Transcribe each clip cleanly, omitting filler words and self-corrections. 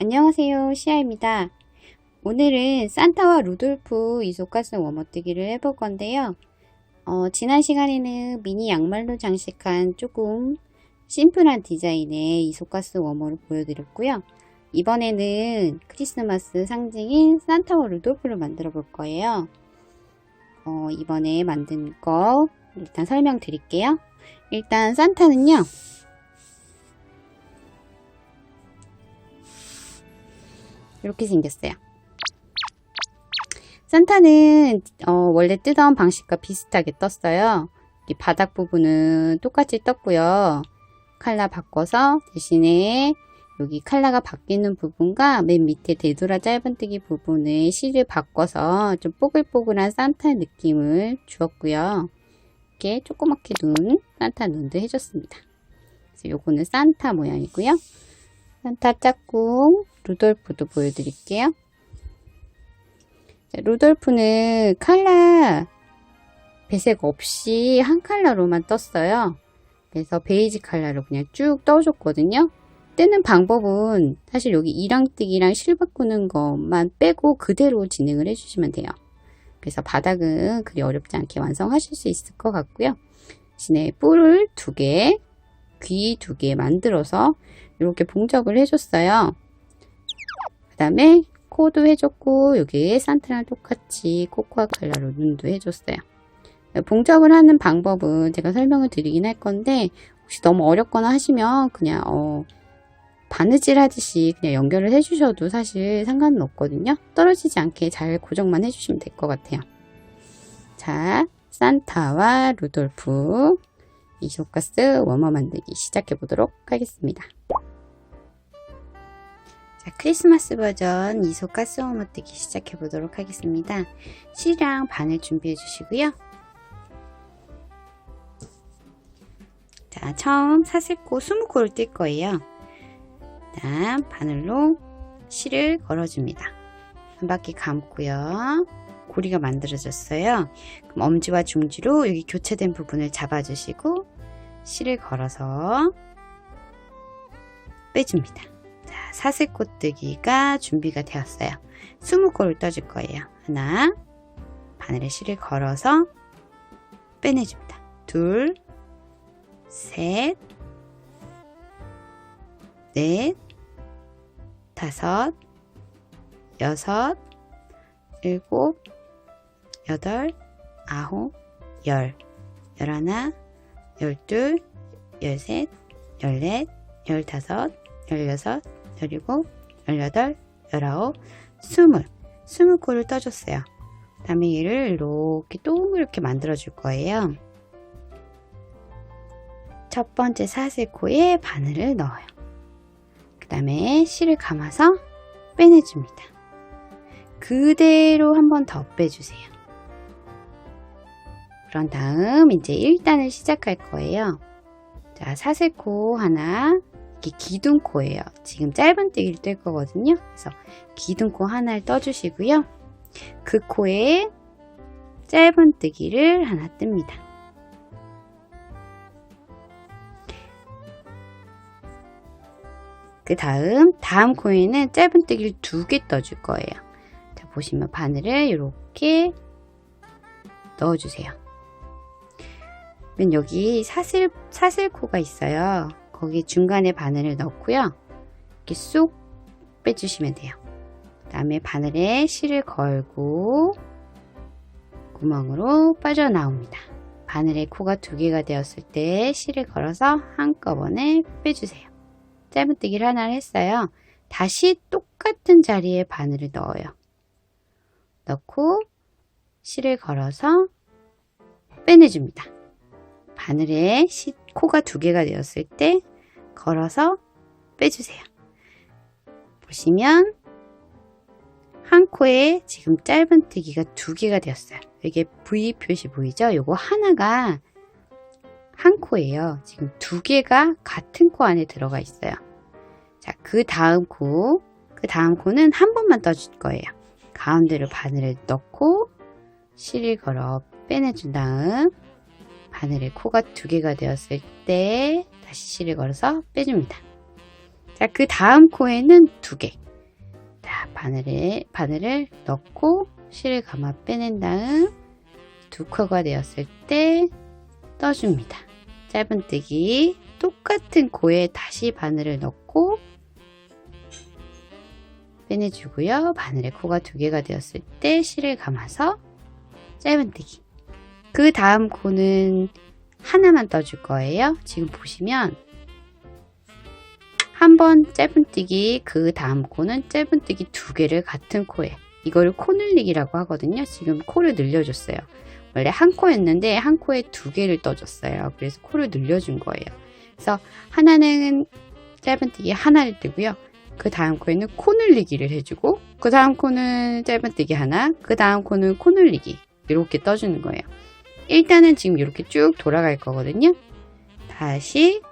안녕하세요, 시아입니다. 오늘은 산타와 루돌프 이소가스 워머뜨기를 해볼 건데요. 지난 시간에는 미니 양말로 장식한 조금 심플한 디자인의 이소가스 워머를 보여드렸고요. 이번에는 크리스마스 상징인 산타와 루돌프를 만들어 볼 거예요. 이번에 만든 거 일단 설명드릴게요. 일단 산타는요, 이렇게 생겼어요. 산타는 원래 뜨던 방식과 비슷하게 떴어요. 이 바닥 부분은 똑같이 떴고요. 컬러 바꿔서 대신에 여기 컬러가 바뀌는 부분과 맨 밑에 되돌아 짧은뜨기 부분에 실을 바꿔서 좀 뽀글뽀글한 산타 느낌을 주었고요. 이렇게 조그맣게 산타 눈도 해줬습니다. 그래서 요거는 산타 모양이고요. 산타 짝꿍 루돌프도 보여드릴게요. 루돌프는 컬러 배색 없이 한 컬러로만 떴어요. 그래서 베이지 컬러로 그냥 쭉 떠줬거든요. 뜨는 방법은 사실 여기 이랑뜨기랑 실 바꾸는 것만 빼고 그대로 진행을 해주시면 돼요. 그래서 바닥은 그리 어렵지 않게 완성하실 수 있을 것 같고요. 대신에 뿔을 2개, 귀 2개 만들어서 이렇게 봉적을 해줬어요. 그 다음에 코도 해줬고 여기에 산타랑 똑같이 코코아 컬러로 눈도 해줬어요. 봉적을 하는 방법은 제가 설명을 드리긴 할 건데 혹시 너무 어렵거나 하시면 그냥 바느질 하듯이 그냥 연결을 해주셔도 사실 상관은 없거든요. 떨어지지 않게 잘 고정만 해주시면 될 것 같아요. 자, 산타와 루돌프 이소가스 워머 만들기 시작해 보도록 하겠습니다. 자, 크리스마스 버전 이소가스 워머뜨기 시작해 보도록 하겠습니다. 실이랑 바늘 준비해 주시고요. 자, 처음 사슬코 20코를 뜰 거예요. 다음 바늘로 실을 걸어줍니다. 한 바퀴 감고요. 고리가 만들어졌어요. 그럼 엄지와 중지로 여기 교차된 부분을 잡아주시고 실을 걸어서 빼줍니다. 자, 사슬코뜨기가 준비가 되었어요. 20코를 떠줄 거예요. 하나, 바늘에 실을 걸어서 빼내줍니다. 둘, 셋, 넷, 다섯, 여섯, 일곱, 여덟, 아홉, 열, 열하나, 열둘, 열셋, 열넷, 열다섯, 열여섯, 열일곱, 열여덟, 열아홉, 20코를 떠줬어요. 그 다음에 얘를 이렇게 동그랗게 만들어 줄 거예요. 첫 번째 사슬코에 바늘을 넣어요. 그 다음에 실을 감아서 빼내줍니다. 그대로 한 번 더 빼주세요. 그런 다음 이제 1단을 시작할 거예요. 자, 사슬코 하나, 이게 기둥코예요. 지금 짧은뜨기를 뜰 거거든요. 그래서 기둥코 하나를 떠주시고요. 그 코에 짧은뜨기를 하나 뜹니다. 그 다음 코에는 짧은뜨기를 2개 떠줄 거예요. 자, 보시면 바늘을 이렇게 넣어주세요. 그러면 여기 사슬코가 있어요. 거기 중간에 바늘을 넣고요. 이렇게 쏙 빼주시면 돼요. 그 다음에 바늘에 실을 걸고 구멍으로 빠져나옵니다. 바늘에 코가 2개가 되었을 때 실을 걸어서 한꺼번에 빼주세요. 짧은뜨기를 하나를 했어요. 다시 똑같은 자리에 바늘을 넣어요. 넣고 실을 걸어서 빼내줍니다. 바늘에 코가 2개가 되었을 때 걸어서 빼주세요. 보시면 한 코에 지금 짧은뜨기가 2개가 되었어요. 이게 V 표시 보이죠? 요거 하나가 한 코예요. 지금 2개가 같은 코 안에 들어가 있어요. 자, 그 다음 코는 한 번만 떠줄 거예요. 가운데로 바늘을 넣고 실을 걸어 빼내준 다음 바늘에 코가 2개가 되었을 때 다시 실을 걸어서 빼줍니다. 자, 그 다음 코에는 2개. 자, 바늘을 넣고 실을 감아 빼낸 다음 두 코가 되었을 때 떠줍니다. 짧은뜨기 똑같은 코에 다시 바늘을 넣고 빼내주고요. 바늘에 코가 두 개가 되었을 때 실을 감아서 짧은뜨기. 그 다음 코는 하나만 떠줄 거예요. 지금 보시면 한 번 짧은뜨기, 그 다음 코는 짧은뜨기 두 개를 같은 코에, 이거를 코 늘리기라고 하거든요. 지금 코를 늘려줬어요. 원래 한 코였는데 한 코에 두 개를 떠줬어요. 그래서 코를 늘려준 거예요. 그래서 하나는 짧은뜨기 하나를 뜨고요. 그 다음 코에는 코 늘리기를 해주고, 그 다음 코는 짧은뜨기 하나, 그 다음 코는 코 늘리기, 이렇게 떠주는 거예요. 일단은 지금 이렇게 쭉 돌아갈 거거든요. 다시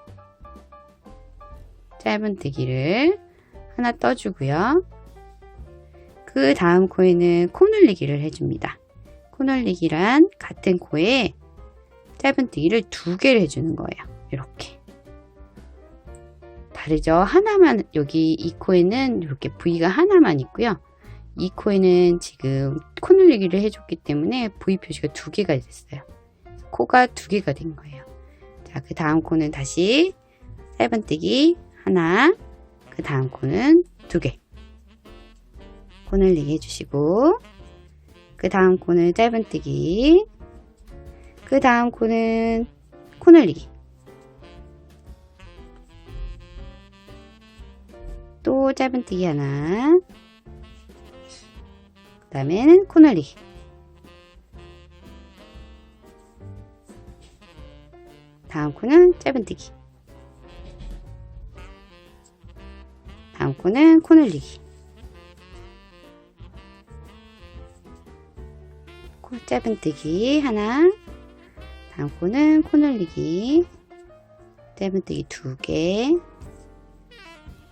짧은뜨기를 하나 떠주고요. 그 다음 코에는 코 늘리기를 해줍니다. 코 늘리기란 같은 코에 짧은뜨기를 두 개를 해주는 거예요. 이렇게. 다르죠? 하나만, 여기 이 코에는 이렇게 부위가 하나만 있고요. 이 코에는 지금 코 늘리기를 해줬기 때문에 부위 표시가 두 개가 됐어요. 코가 두 개가 된 거예요. 자, 그 다음 코는 다시 짧은뜨기 하나, 그 다음 코는 두 개. 코 늘리기 해주시고, 그 다음 코는 짧은뜨기, 그 다음 코는 코 늘리기. 또 짧은뜨기 하나, 그 다음에는 코 늘리기. 다음 코는 짧은뜨기. 다음 코는 코 늘리기. 코 짧은뜨기 하나, 다음 코는 코 늘리기. 짧은뜨기 두 개.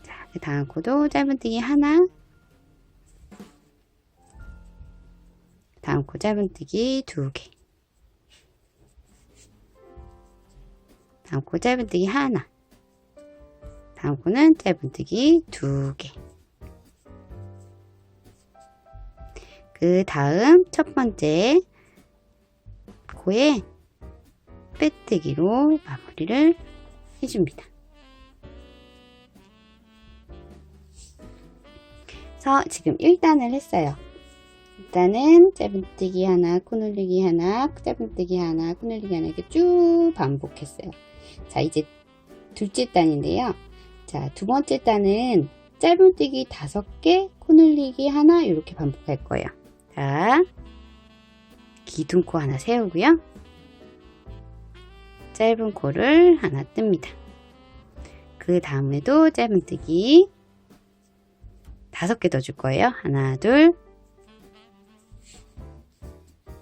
자, 그 다음 코도 짧은뜨기 하나, 다음 코 짧은뜨기 두 개. 다음 코 짧은뜨기 하나, 다음 코는 짧은뜨기 두 개. 그 다음 첫 번째 코에 빼뜨기로 마무리를 해줍니다. 그래서 지금 1단을 했어요. 일단은 짧은뜨기 하나, 코 늘리기 하나, 짧은뜨기 하나, 코 늘리기 하나, 이렇게 쭉 반복했어요. 자, 이제 둘째 단인데요. 자, 두 번째 단은 짧은뜨기 5개, 코 늘리기 하나, 이렇게 반복할 거예요. 자, 기둥코 하나 세우고요. 짧은 코를 하나 뜹니다. 그 다음에도 짧은뜨기 5개 더 줄 거예요. 하나, 둘,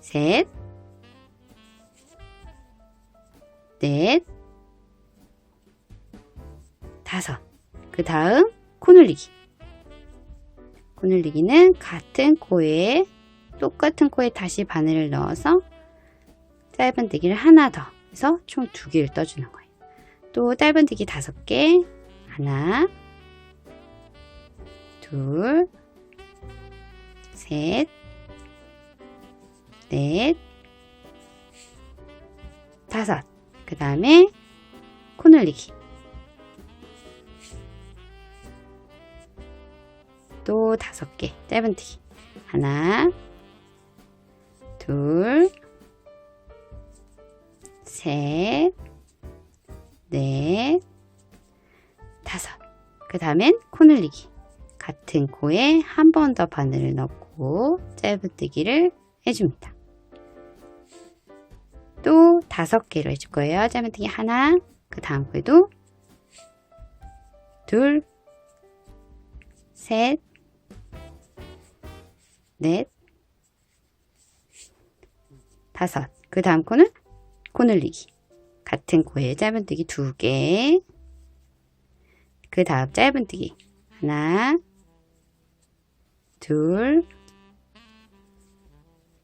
셋, 넷, 5. 그 다음 코 늘리기. 코 늘리기는 같은 코에, 똑같은 코에 다시 바늘을 넣어서 짧은뜨기를 하나 더 해서 총 2개를 떠주는 거예요. 또 짧은뜨기 5개, 하나, 둘, 셋, 넷, 5. 그 다음에 코 늘리기. 또 5개 짧은뜨기. 하나, 둘, 셋, 넷, 5. 그 다음엔 코 늘리기. 같은 코에 한 번 더 바늘을 넣고 짧은뜨기를 해줍니다. 또 5개로 해줄 거예요. 짧은뜨기 하나, 그 다음 코에도 둘, 셋, 넷, 5. 그 다음 코는 코 늘리기. 같은 코에 짧은뜨기 2개. 그 다음 짧은뜨기 하나, 둘,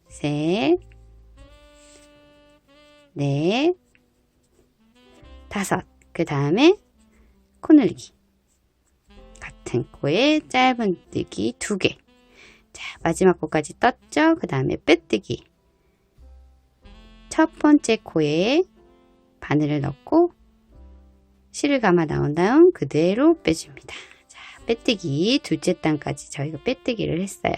셋, 넷, 5. 그 다음에 코 늘리기. 같은 같은 코에 짧은뜨기 2개. 자, 마지막 코까지 떴죠? 그 다음에 빼뜨기. 첫 번째 코에 바늘을 넣고 실을 감아 나온 다음 그대로 빼줍니다. 자, 빼뜨기 둘째 단까지 저희가 빼뜨기를 했어요.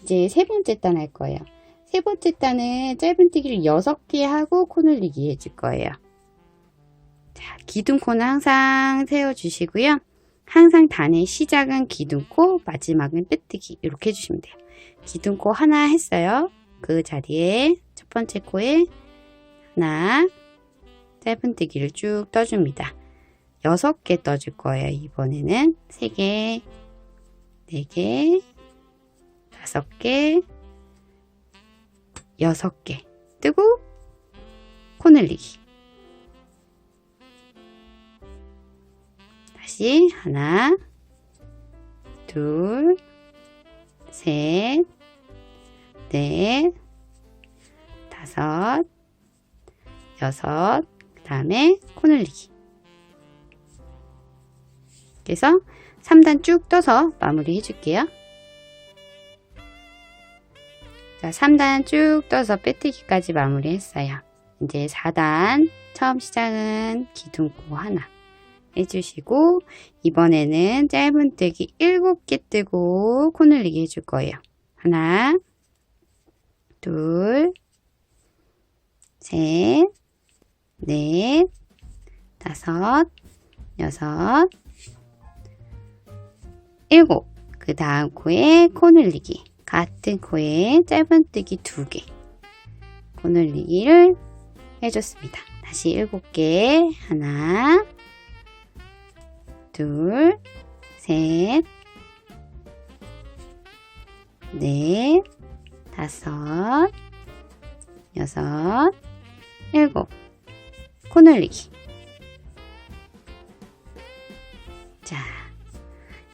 이제 세 번째 단 할 거예요. 세 번째 단은 짧은뜨기를 6개 하고 코 늘리기 해줄 거예요. 자, 기둥코는 항상 세워주시고요. 항상 단의 시작은 기둥코, 마지막은 빼뜨기 이렇게 해주시면 돼요. 기둥코 하나 했어요. 그 자리에 첫 번째 코에 하나 짧은뜨기를 쭉 떠줍니다. 6개 떠줄 거예요. 이번에는 3개, 4개, 5개, 6개 뜨고 코 늘리기. 다시 하나, 둘, 셋, 넷, 다섯, 여섯, 그 다음에 코 늘리기. 그래서 3단 쭉 떠서 마무리 해줄게요. 자, 3단 쭉 떠서 빼뜨기까지 마무리 했어요. 이제 4단 처음 시작은 기둥코 하나 해주시고, 이번에는 짧은뜨기 7개 뜨고 코 늘리기 해줄 거예요. 하나, 둘, 셋, 넷, 다섯, 여섯, 7. 그 다음 코에 코 늘리기. 같은 코에 짧은뜨기 2개. 코 늘리기를 해줬습니다. 다시 7개. 하나, 둘, 셋, 넷, 다섯, 여섯, 7. 코 늘리기. 자,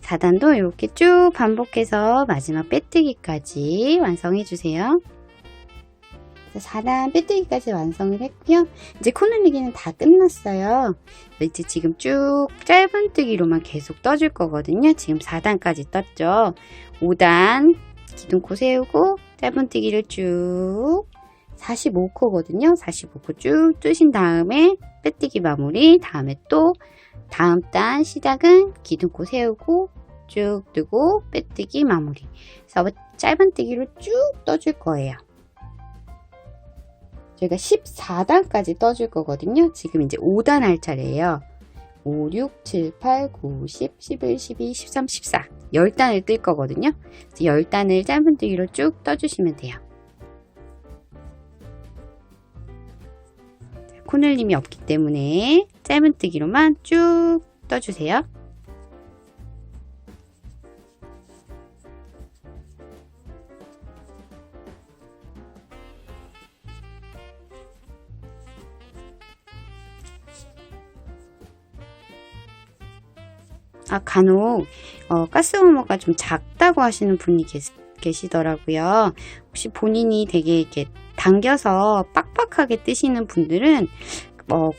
4단도 이렇게 쭉 반복해서 마지막 빼뜨기까지 완성해 주세요. 4단 빼뜨기까지 완성을 했고요. 이제 코 늘리기는 다 끝났어요. 이제 지금 쭉 짧은뜨기로만 계속 떠줄 거거든요. 지금 4단까지 떴죠. 5단 기둥코 세우고 짧은뜨기를 쭉 45코거든요. 45코 쭉 뜨신 다음에 빼뜨기 마무리. 다음에 또 다음 단 시작은 기둥코 세우고 쭉 뜨고 빼뜨기 마무리. 그래서 짧은뜨기로 쭉 떠줄 거예요. 저희가 14단까지 떠줄 거거든요. 지금 이제 5단 할 차례예요. 5, 6, 7, 8, 9, 10, 11, 12, 13, 14 10단을 뜰 거거든요. 10단을 짧은뜨기로 쭉 떠주시면 돼요. 코 늘림이 없기 때문에 짧은뜨기로만 쭉 떠주세요. 간혹 가스워머가 좀 작다고 하시는 분이 계시더라고요. 혹시 본인이 되게 이렇게 당겨서 빡빡하게 뜨시는 분들은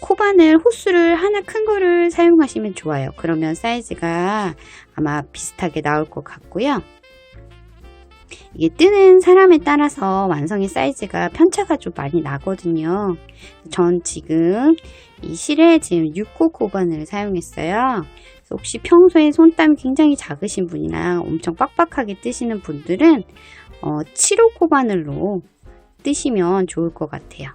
코바늘 호스를 하나 큰 거를 사용하시면 좋아요. 그러면 사이즈가 아마 비슷하게 나올 것 같고요. 이게 뜨는 사람에 따라서 완성의 사이즈가 편차가 좀 많이 나거든요. 전 지금 이 실에 지금 6호 코바늘을 사용했어요. 혹시 평소에 손땀이 굉장히 작으신 분이나 엄청 빡빡하게 뜨시는 분들은 7호 코바늘로 뜨시면 좋을 것 같아요.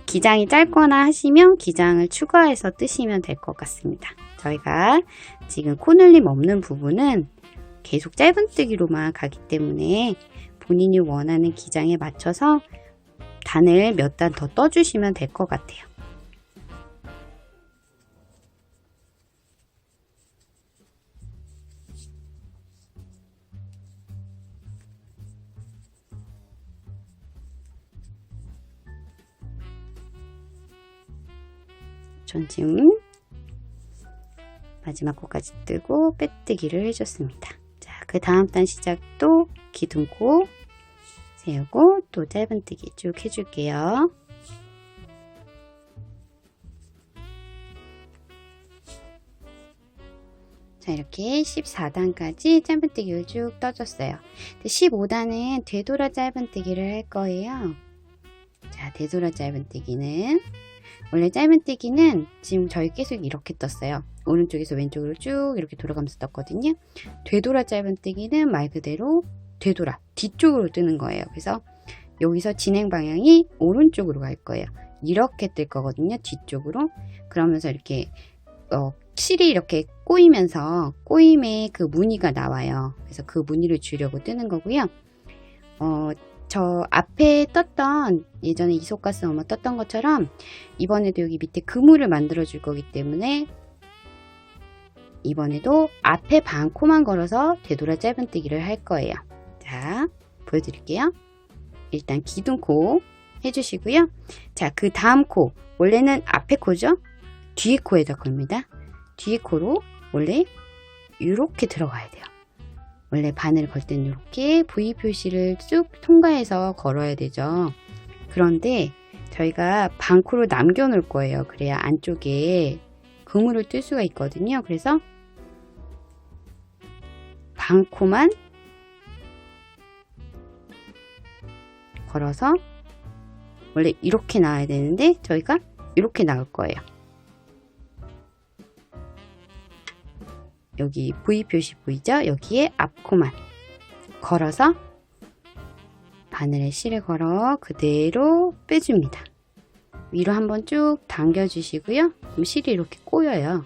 기장이 짧거나 하시면 기장을 추가해서 뜨시면 될 것 같습니다. 저희가 지금 코 늘림 없는 부분은 계속 짧은뜨기로만 가기 때문에 본인이 원하는 기장에 맞춰서 단을 몇 단 더 떠주시면 될 것 같아요. 전 지금 마지막 코까지 뜨고 빼뜨기를 해줬습니다. 자, 그 다음 단 시작도 기둥코 세우고 또 짧은뜨기 쭉 해줄게요. 자, 이렇게 14단까지 짧은뜨기를 쭉 떠줬어요. 15단은 되돌아 짧은뜨기를 할 거예요. 자, 되돌아 짧은뜨기는 원래 짧은뜨기는 지금 저희 계속 이렇게 떴어요. 오른쪽에서 왼쪽으로 쭉 이렇게 돌아가면서 떴거든요. 되돌아 짧은뜨기는 말 그대로 되돌아 뒤쪽으로 뜨는 거예요. 그래서 여기서 진행 방향이 오른쪽으로 갈 거예요. 이렇게 뜰 거거든요. 뒤쪽으로. 그러면서 이렇게 실이 이렇게 꼬이면서 꼬임에 그 무늬가 나와요. 그래서 그 무늬를 주려고 뜨는 거고요. 저 앞에 떴던 예전에 이소가스 어머 떴던 것처럼 이번에도 여기 밑에 그물을 만들어 줄 거기 때문에 이번에도 앞에 반 코만 걸어서 되돌아 짧은뜨기를 할 거예요. 자, 보여드릴게요. 일단 기둥코 해주시고요. 자, 그 다음 코 원래는 앞에 코죠. 뒤에 코에다 걸입니다. 뒤에 코로 원래 이렇게 들어가야 돼요. 원래 바늘 걸 때는 이렇게 V 표시를 쭉 통과해서 걸어야 되죠. 그런데 저희가 반코로 남겨 놓을 거예요. 그래야 안쪽에 그물을 뜰 수가 있거든요. 그래서 반코만 걸어서 원래 이렇게 나와야 되는데 저희가 이렇게 나올 거예요. 여기 V 표시 보이죠? 여기에 앞코만 걸어서 바늘에 실을 걸어 그대로 빼줍니다. 위로 한번 쭉 당겨 주시고요. 그럼 실이 이렇게 꼬여요.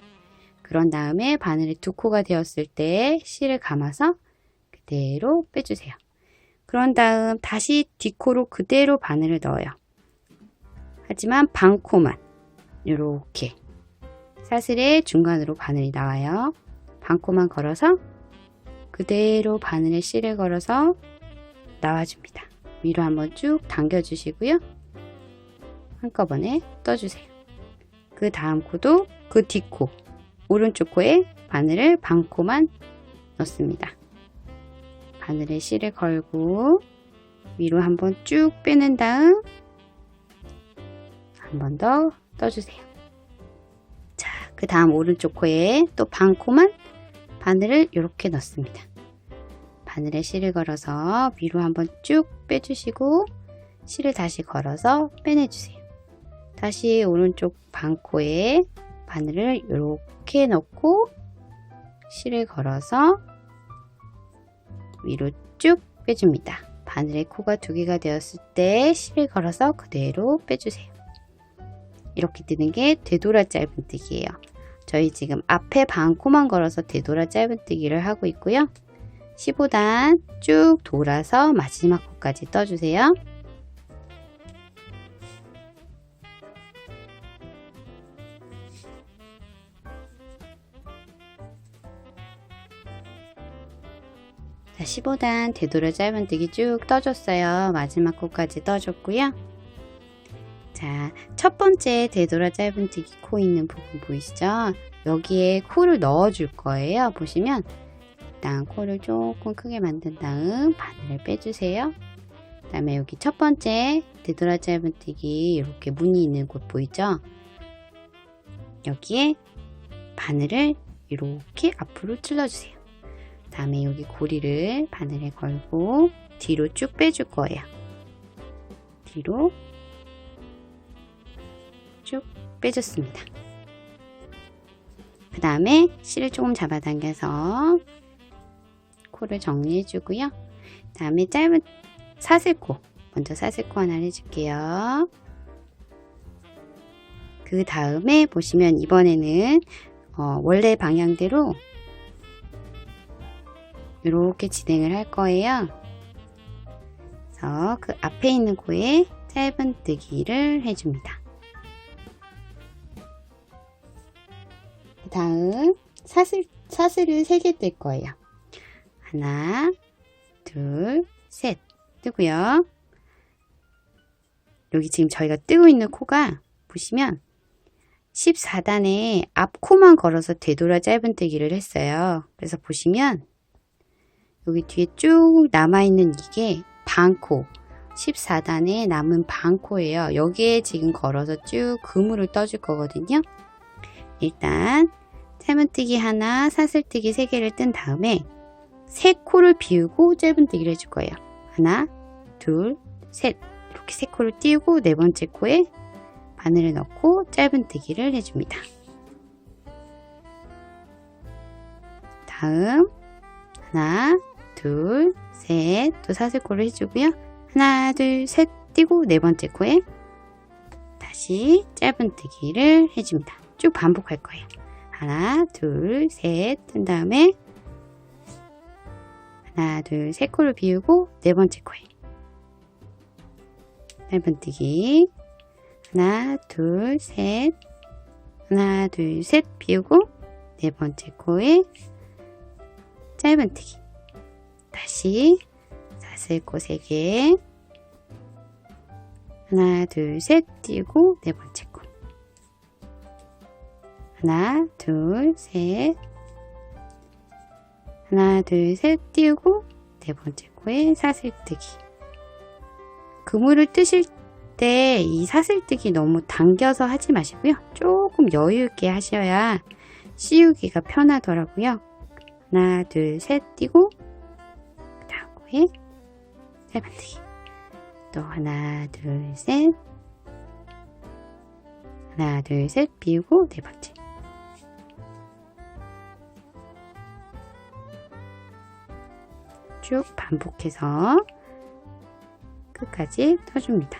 그런 다음에 바늘에 두 코가 되었을 때 실을 감아서 그대로 빼주세요. 그런 다음 다시 뒷코로 그대로 바늘을 넣어요. 하지만 반코만 이렇게 사슬의 중간으로 바늘이 나와요. 반코만 걸어서 그대로 바늘에 실을 걸어서 나와줍니다. 위로 한번 쭉 당겨 주시고요. 한꺼번에 떠주세요. 그 다음 코도 그 뒷코 오른쪽 코에 바늘을 반코만 넣습니다. 바늘에 실을 걸고 위로 한번 쭉 빼낸 다음 한 번 더 떠주세요. 자, 그 다음 오른쪽 코에 또 반코만 바늘을 이렇게 넣습니다. 바늘에 실을 걸어서 위로 한번 쭉 빼주시고 실을 다시 걸어서 빼내주세요. 다시 오른쪽 반코에 바늘을 이렇게 넣고 실을 걸어서 위로 쭉 빼줍니다. 바늘에 코가 두 개가 되었을 때 실을 걸어서 그대로 빼주세요. 이렇게 뜨는 게 되돌아 짧은뜨기예요. 저희 지금 앞에 반코만 걸어서 되돌아 짧은뜨기를 하고 있고요. 15단 쭉 돌아서 마지막 코까지 떠주세요. 자, 15단 되돌아 짧은뜨기 쭉 떠줬어요. 마지막 코까지 떠줬고요. 자, 첫 번째 되돌아 짧은뜨기 코 있는 부분 보이시죠? 여기에 코를 넣어 줄 거예요. 보시면 일단 코를 조금 크게 만든 다음 바늘을 빼주세요. 그 다음에 여기 첫 번째 되돌아 짧은뜨기 이렇게 무늬 있는 곳 보이죠? 여기에 바늘을 이렇게 앞으로 찔러주세요. 그 다음에 여기 고리를 바늘에 걸고 뒤로 쭉 빼줄 거예요. 뒤로 쭉 빼줬습니다. 그 다음에 실을 조금 잡아당겨서 코를 정리해 주고요. 그 다음에 짧은 사슬코 먼저 사슬코 하나를 해줄게요. 그 다음에 보시면 이번에는 원래 방향대로 이렇게 진행을 할 거예요. 그래서 그 앞에 있는 코에 짧은뜨기를 해줍니다. 그 다음 사슬을 3개 뜰 거예요. 하나, 둘, 셋 뜨고요. 여기 지금 저희가 뜨고 있는 코가 보시면 14단에 앞 코만 걸어서 되돌아 짧은뜨기를 했어요. 그래서 보시면 여기 뒤에 쭉 남아있는 이게 반코 14단에 남은 반코예요. 여기에 지금 걸어서 쭉 그물을 떠줄 거거든요. 일단 짧은뜨기 하나, 사슬뜨기 3개를 뜬 다음에 3코를 비우고 짧은뜨기를 해줄 거예요. 하나, 둘, 셋. 이렇게 3코를 띄우고 4번째 코에 바늘을 넣고 짧은뜨기를 해줍니다. 다음 하나, 둘, 셋. 또 사슬코를 해주고요. 하나, 둘, 셋 띄고 4번째 코에 다시 짧은뜨기를 해줍니다. 쭉 반복할 거예요. 하나, 둘, 셋 뜬 다음에 하나, 둘, 3코를 비우고 4번째 코에 짧은뜨기 하나, 둘, 셋 하나, 둘, 셋 비우고 4번째 코에 짧은뜨기 다시 사슬코 3개 하나, 둘, 셋 띄우고 4번째 코 하나, 둘, 셋 하나, 둘, 셋 띄우고 4번째 코에 사슬뜨기. 그물을 뜨실 때 이 사슬뜨기 너무 당겨서 하지 마시고요. 조금 여유 있게 하셔야 씌우기가 편하더라고요. 하나, 둘, 셋 띄고 그 다음 코에 짧은뜨기. 또 하나, 둘, 셋 하나, 둘, 셋 비우고 4번째. 쭉 반복해서 끝까지 떠줍니다.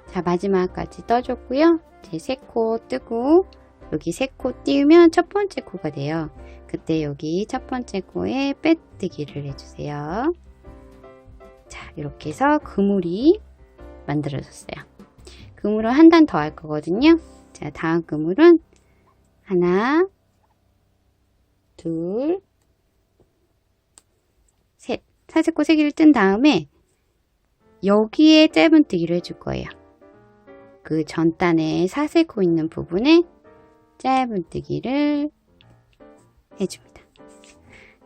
자, 마지막까지 떠줬고요. 이제 3코 뜨고 여기 3코 띄우면 첫 번째 코가 돼요. 그때 여기 첫 번째 코에 빼뜨기를 해주세요. 자, 이렇게 해서 그물이 만들어졌어요. 그물은 한 단 더 할 거거든요. 자, 다음 그물은 하나, 둘, 셋. 사슬코 3개를 뜬 다음에 여기에 짧은뜨기를 해줄 거예요. 그 전단에 사슬코 있는 부분에 짧은뜨기를 해줍니다.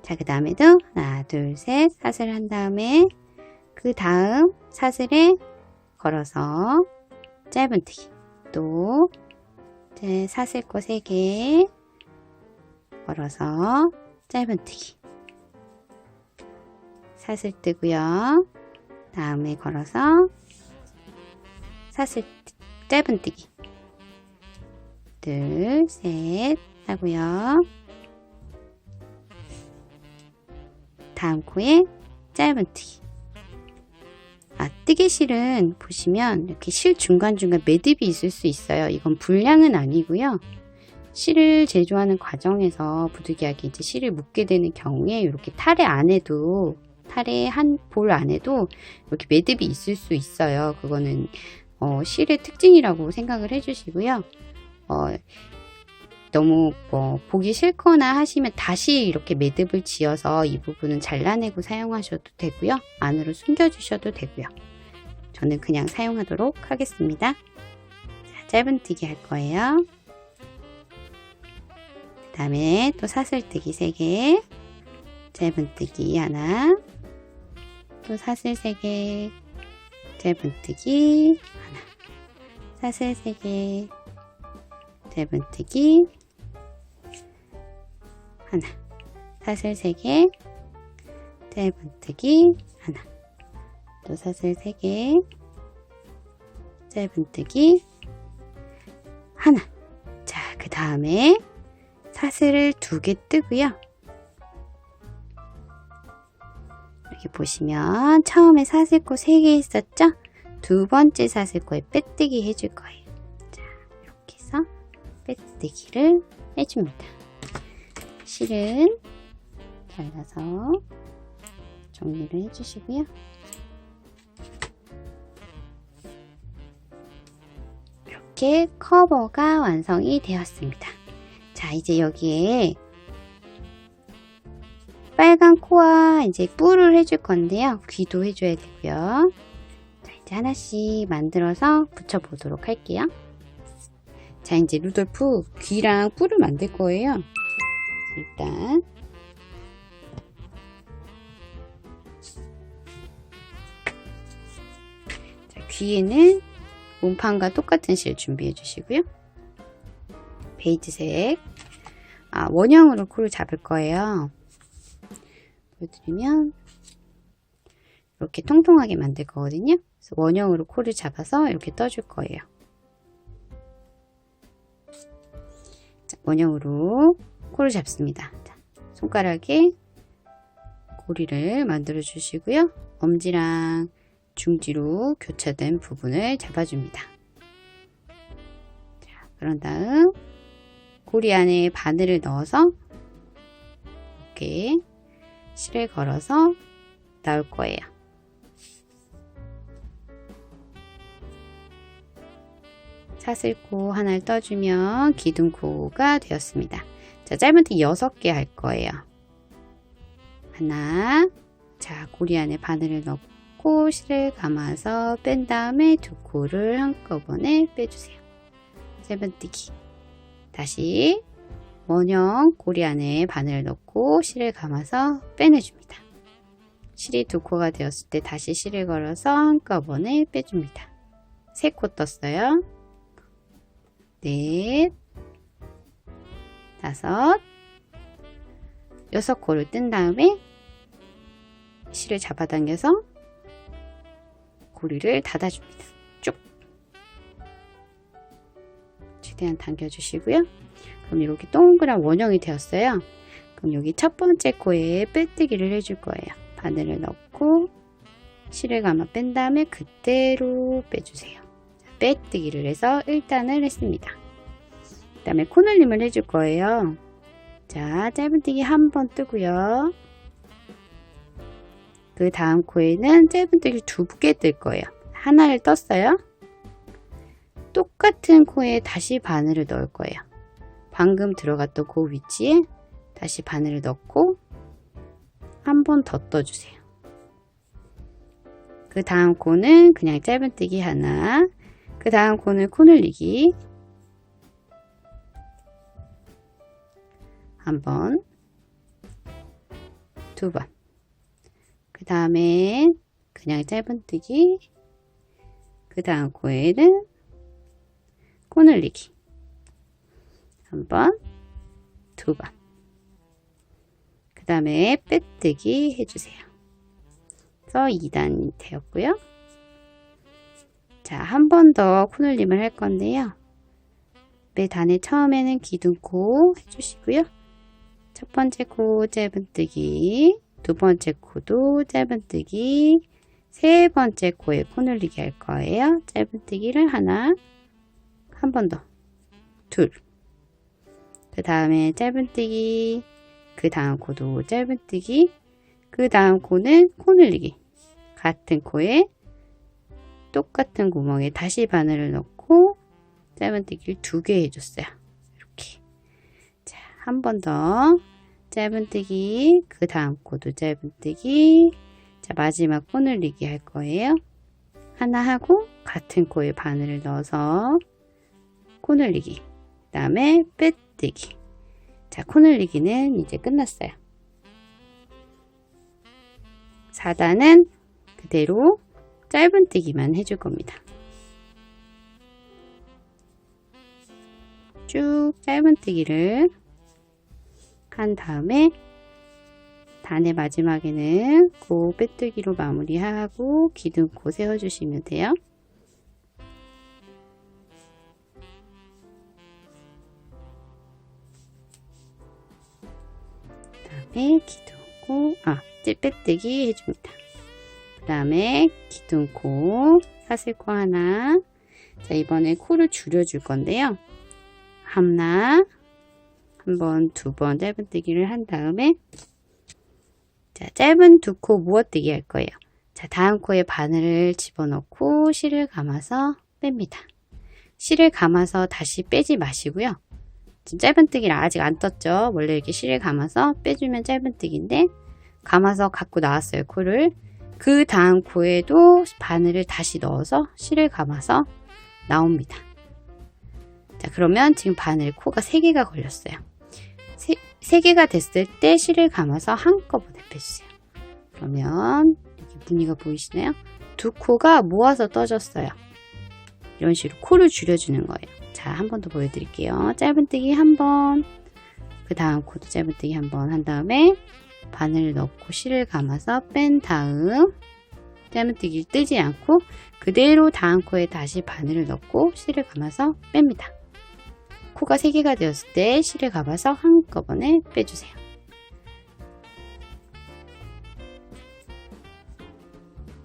자, 그 다음에도 하나, 둘, 셋 사슬 한 다음에 그 다음 사슬에 걸어서 짧은뜨기. 또 사슬코 3개 걸어서 짧은뜨기 사슬 뜨고요. 다음에 걸어서 사슬 짧은뜨기 둘, 셋 하고요. 다음 코에 짧은뜨기. 뜨개실은 보시면 이렇게 실 중간중간 매듭이 있을 수 있어요. 이건 불량은 아니고요. 실을 제조하는 과정에서 부득이하게 이제 실을 묶게 되는 경우에 이렇게 타래 안에도 타래 한 볼 안에도 이렇게 매듭이 있을 수 있어요. 그거는 실의 특징이라고 생각을 해주시고요. 너무 보기 싫거나 하시면 다시 이렇게 매듭을 지어서 이 부분은 잘라내고 사용하셔도 되고요. 안으로 숨겨주셔도 되고요. 저는 그냥 사용하도록 하겠습니다. 자, 짧은뜨기 할 거예요. 그 다음에 또 사슬뜨기 3개, 짧은뜨기 하나, 또 사슬 3개, 짧은뜨기 하나, 사슬 3개, 짧은뜨기 하나, 사슬 3개, 짧은뜨기 하나, 또 사슬 3개, 짧은뜨기 하나. 자, 그 다음에 사슬을 2개 뜨고요. 여기 보시면 처음에 사슬코 3개 했었죠? 두 번째 사슬코에 빼뜨기 해줄 거예요. 자, 이렇게 해서 빼뜨기를 해줍니다. 실은 잘라서 정리를 해주시고요. 이렇게 커버가 완성이 되었습니다. 자, 이제 여기에 빨간 코와 이제 뿔을 해줄 건데요. 귀도 해줘야 되고요. 자, 이제 하나씩 만들어서 붙여보도록 할게요. 자, 이제 루돌프 귀랑 뿔을 만들 거예요. 일단 자, 뒤에는 몸판과 똑같은 실 준비해 주시고요. 베이지색. 원형으로 코를 잡을 거예요. 보여드리면 이렇게 통통하게 만들 거거든요. 그래서 원형으로 코를 잡아서 이렇게 떠줄 거예요. 자, 원형으로 코를 잡습니다. 자, 손가락에 고리를 만들어 주시고요. 엄지랑 중지로 교차된 부분을 잡아줍니다. 자, 그런 다음 고리 안에 바늘을 넣어서 이렇게 실을 걸어서 나올 거예요. 사슬코 하나를 떠주면 기둥코가 되었습니다. 자, 짧은띠 6개 할 거예요. 하나, 자, 고리 안에 바늘을 넣고 실을 감아서 뺀 다음에 두 코를 한꺼번에 빼주세요. 짧은뜨기. 다시 원형 고리 안에 바늘을 넣고 실을 감아서 빼내줍니다. 실이 두 코가 되었을 때 다시 실을 걸어서 한꺼번에 빼줍니다. 3코 떴어요. 넷, 5, 6코를 뜬 다음에 실을 잡아당겨서 고리를 닫아줍니다. 쭉 최대한 당겨주시고요. 그럼 이렇게 동그란 원형이 되었어요. 그럼 여기 첫 번째 코에 빼뜨기를 해줄 거예요. 바늘을 넣고 실을 감아 뺀 다음에 그대로 빼주세요. 자, 빼뜨기를 해서 1단을 했습니다. 그 다음에 코늘림을 해줄 거예요. 자, 짧은뜨기 한 번 뜨고요. 그 다음 코에는 짧은뜨기 2개 뜰 거예요. 하나를 떴어요. 똑같은 코에 다시 바늘을 넣을 거예요. 방금 들어갔던 그 위치에 다시 바늘을 넣고 한 번 더 떠주세요. 그 다음 코는 그냥 짧은뜨기 하나, 그 다음 코는 코늘리기 한 번, 2번, 그 다음에 그냥 짧은뜨기, 그 다음 코에는 코늘리기 한 번, 2번, 그 다음에 빼뜨기 해주세요. 그래서 2단 되었고요. 자, 한 번 더 코늘림을 할 건데요. 매 단의 처음에는 기둥코 해주시고요. 첫 번째 코 짧은뜨기, 두 번째 코도 짧은뜨기, 세 번째 코에 코늘리기 할 거예요. 짧은뜨기를 하나, 한 번 더, 둘, 그 다음에 짧은뜨기, 그 다음 코도 짧은뜨기, 그 다음 코는 코늘리기, 같은 코에 똑같은 구멍에 다시 바늘을 넣고 짧은뜨기를 2개 해줬어요. 이렇게. 자, 한 번 더 짧은뜨기, 그 다음 코도 짧은뜨기, 자, 마지막 코늘리기 할 거예요. 하나 하고 같은 코에 바늘을 넣어서 코늘리기, 그 다음에 빼뜨기. 자, 코늘리기는 이제 끝났어요. 4단은 그대로 짧은뜨기만 해줄 겁니다. 쭉 짧은뜨기를 한 다음에 단의 마지막에는 코 빼뜨기로 마무리하고 기둥코 세워주시면 돼요. 그 다음에 기둥코, 빼뜨기 해줍니다. 그 다음에 기둥코, 사슬코 하나. 자, 이번에 코를 줄여줄 건데요. 하나, 한 번, 2번 짧은뜨기를 한 다음에, 자, 짧은 2코 무어뜨기 할 거예요. 자, 다음 코에 바늘을 집어넣고 실을 감아서 뺍니다. 실을 감아서 다시 빼지 마시고요. 지금 짧은뜨기를 아직 안 떴죠. 원래 이렇게 실을 감아서 빼주면 짧은뜨기인데 감아서 갖고 나왔어요, 코를. 그 다음 코에도 바늘을 다시 넣어서 실을 감아서 나옵니다. 자, 그러면 지금 바늘 코가 3개가 걸렸어요. 3개가 됐을 때 실을 감아서 한꺼번에 빼주세요. 그러면 이렇게 무늬가 보이시나요? 두 코가 모아서 떠졌어요. 이런 식으로 코를 줄여주는 거예요. 자, 한 번 더 보여드릴게요. 짧은뜨기 한 번, 그 다음 코도 짧은뜨기 한 번 한 다음에 바늘을 넣고 실을 감아서 뺀 다음 짧은뜨기를 뜨지 않고 그대로 다음 코에 다시 바늘을 넣고 실을 감아서 뺍니다. 코가 3개가 되었을 때 실을 감아서 한꺼번에 빼주세요.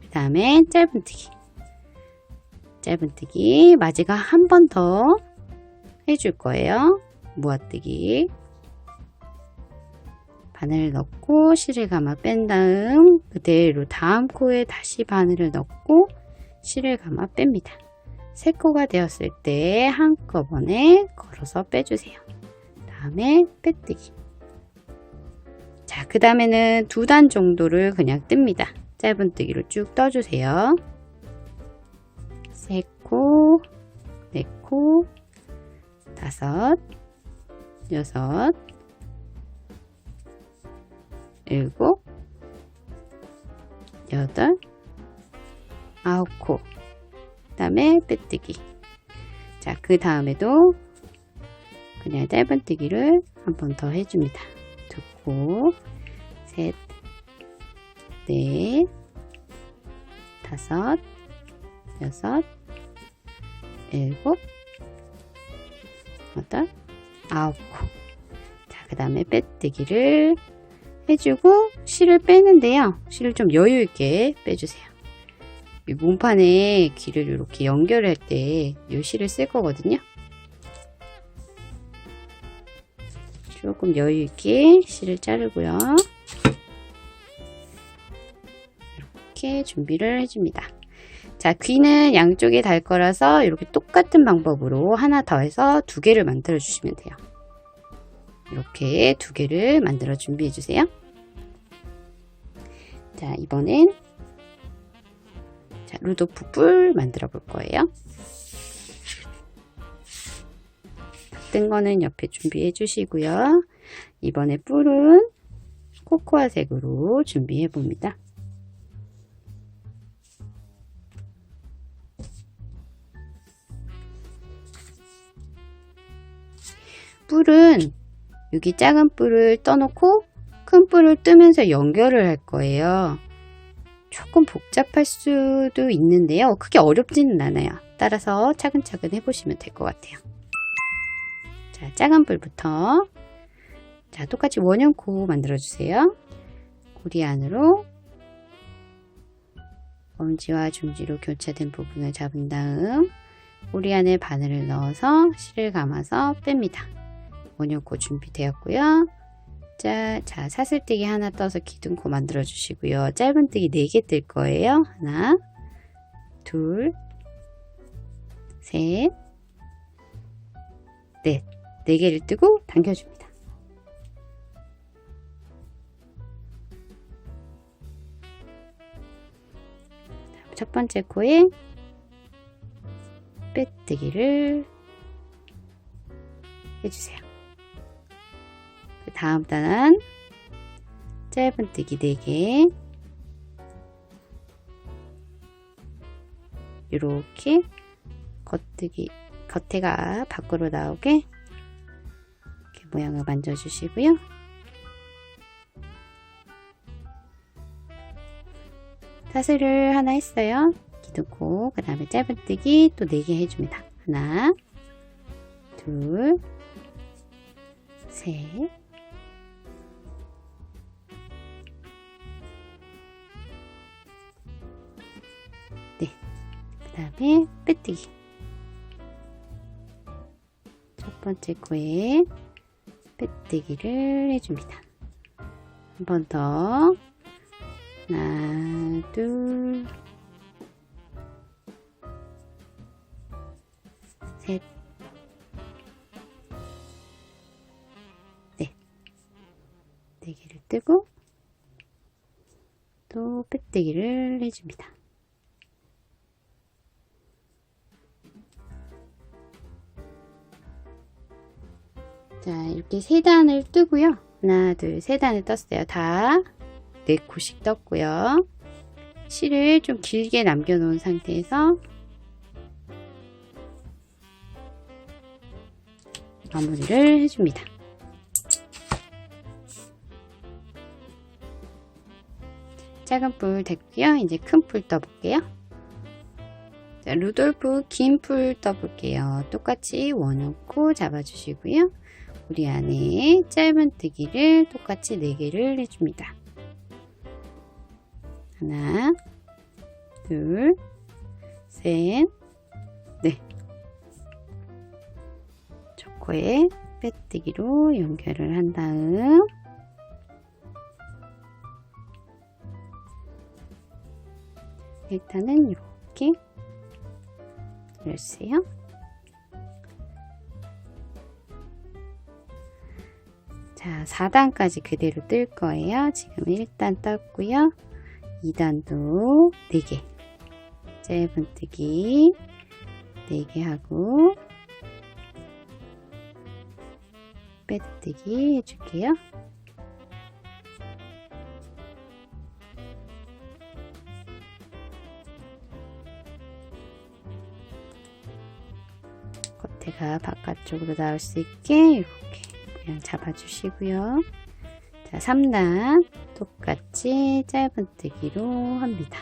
그 다음에 짧은뜨기 마지막 한 번 더 해줄 거예요. 모아뜨기 바늘을 넣고 실을 감아 뺀 다음 그대로 다음 코에 다시 바늘을 넣고 실을 감아 뺍니다. 3코가 되었을 때 한꺼번에 걸어서 빼주세요. 다음에 빼뜨기. 자, 그 다음에는 2단 정도를 그냥 뜹니다. 짧은뜨기로 쭉 떠주세요. 3코, 4코, 5, 6, 7, 8, 9코. 그 다음에 빼뜨기. 자, 그 다음에도 그냥 짧은뜨기를 한 번 더 해줍니다. 2코, 셋, 넷, 5, 6, 7, 8, 9코. 자, 그 다음에 빼뜨기를 해주고 실을 빼는데요. 실을 좀 여유있게 빼주세요. 이 몸판에 귀를 이렇게 연결할 때 이 실을 쓸 거거든요. 조금 여유있게 실을 자르고요. 이렇게 준비를 해줍니다. 자, 귀는 양쪽에 달 거라서 이렇게 똑같은 방법으로 하나 더 해서 2개를 만들어 주시면 돼요. 이렇게 2개를 만들어 준비해 주세요. 자, 이번엔 루도프 뿔 만들어 볼 거예요. 뜬 거는 옆에 준비해 주시고요. 이번에 뿔은 코코아 색으로 준비해 봅니다. 뿔은 여기 작은 뿔을 떠놓고 큰 뿔을 뜨면서 연결을 할 거예요. 조금 복잡할 수도 있는데요. 크게 어렵지는 않아요. 따라서 차근차근 해보시면 될 것 같아요. 자, 작은 뿔부터 자, 똑같이 원형코 만들어주세요. 고리 안으로 엄지와 중지로 교차된 부분을 잡은 다음 고리 안에 바늘을 넣어서 실을 감아서 뺍니다. 원형코 준비되었고요. 자, 사슬뜨기 하나 떠서 기둥코 만들어 주시고요. 짧은뜨기 4개 뜰 거예요. 하나, 둘, 셋, 넷. 4개를 뜨고 당겨줍니다. 첫 번째 코에 빼뜨기를 해주세요. 그 다음 단은 짧은뜨기 4개 이렇게 겉에가 밖으로 나오게 이렇게 모양을 만져 주시고요. 사슬을 하나 했어요. 기둥코, 그 다음에 짧은뜨기 또 4개 해줍니다. 하나, 둘, 셋, 넷. 그 다음에 빼뜨기. 첫 번째 코에 빼뜨기를 해줍니다. 한 번 더. 하나, 둘, 셋, 넷. 4개를 뜨고 또 빼뜨기를 해줍니다. 자, 이렇게 3단을 뜨고요. 하나, 둘, 3단을 떴어요. 다 4코씩 떴고요. 실을 좀 길게 남겨 놓은 상태에서 마무리를 해줍니다. 작은 뿔 됐고요. 이제 큰 뿔 떠볼게요. 자, 루돌프 긴 뿔 떠볼게요. 똑같이 원형코 잡아주시고요. 우리 안에 짧은뜨기를 똑같이 4개를 해줍니다. 하나, 둘, 셋, 넷. 초코에 빼뜨기로 연결을 한 다음 일단은 이렇게 돌려주세요. 자, 4단까지 그대로 뜰 거예요. 지금 1단 떴고요. 2단도 4개 짧은뜨기 4개 하고 빼뜨기 해줄게요. 겉에가 바깥쪽으로 나올 수 있게 이렇게 그냥 잡아주시고요. 자, 3단 똑같이 짧은뜨기로 합니다.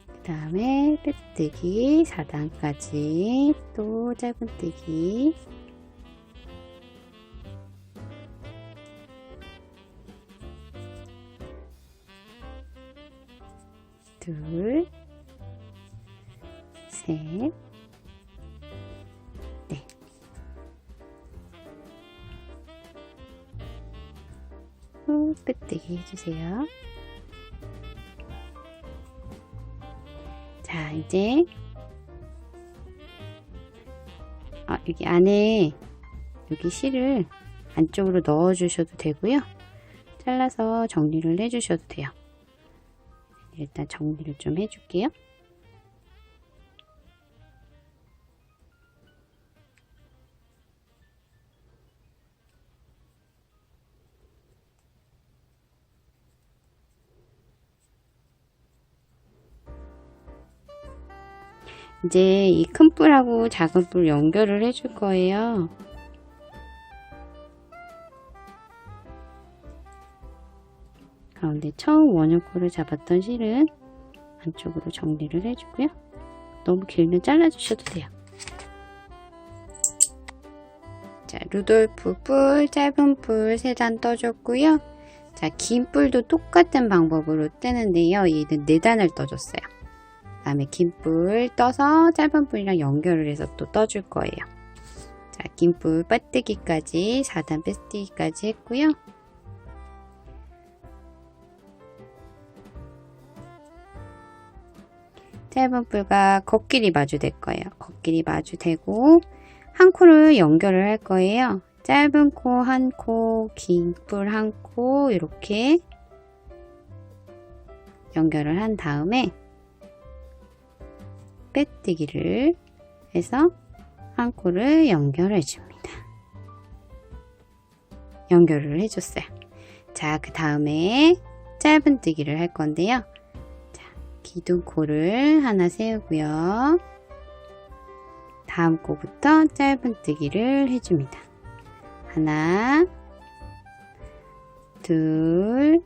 그 다음에 빼뜨기 4단까지 또 짧은뜨기 둘, 셋, 넷. 또 빼뜨기 해주세요. 자, 이제 여기 안에 여기 실을 안쪽으로 넣어 주셔도 되고요. 잘라서 정리를 해 주셔도 돼요. 일단 정리를 좀 해줄게요. 이제 이 큰 뿔하고 작은 뿔 연결을 해줄 거예요. 가운데 처음 원형코를 잡았던 실은 안쪽으로 정리를 해주고요. 너무 길면 잘라주셔도 돼요. 자, 루돌프 뿔, 짧은 뿔 3단 떠줬고요. 자, 긴 뿔도 똑같은 방법으로 뜨는데요. 얘는 4단을 떠줬어요. 그 다음에 긴 뿔 떠서 짧은 뿔이랑 연결을 해서 또 떠줄 거예요. 자, 긴 뿔 빼뜨기까지 4단 빼뜨기까지 했고요. 짧은 뿔과 겉길이 마주될 거예요. 겉길이 마주되고 한 코를 연결을 할 거예요. 짧은 코 한 코, 긴 뿔 한 코 이렇게 연결을 한 다음에 빼뜨기를 해서 한 코를 연결해 줍니다. 연결을 해줬어요. 자, 그 다음에 짧은뜨기를 할 건데요. 기둥코를 하나 세우고요. 다음 코부터 짧은뜨기를 해줍니다. 하나, 둘,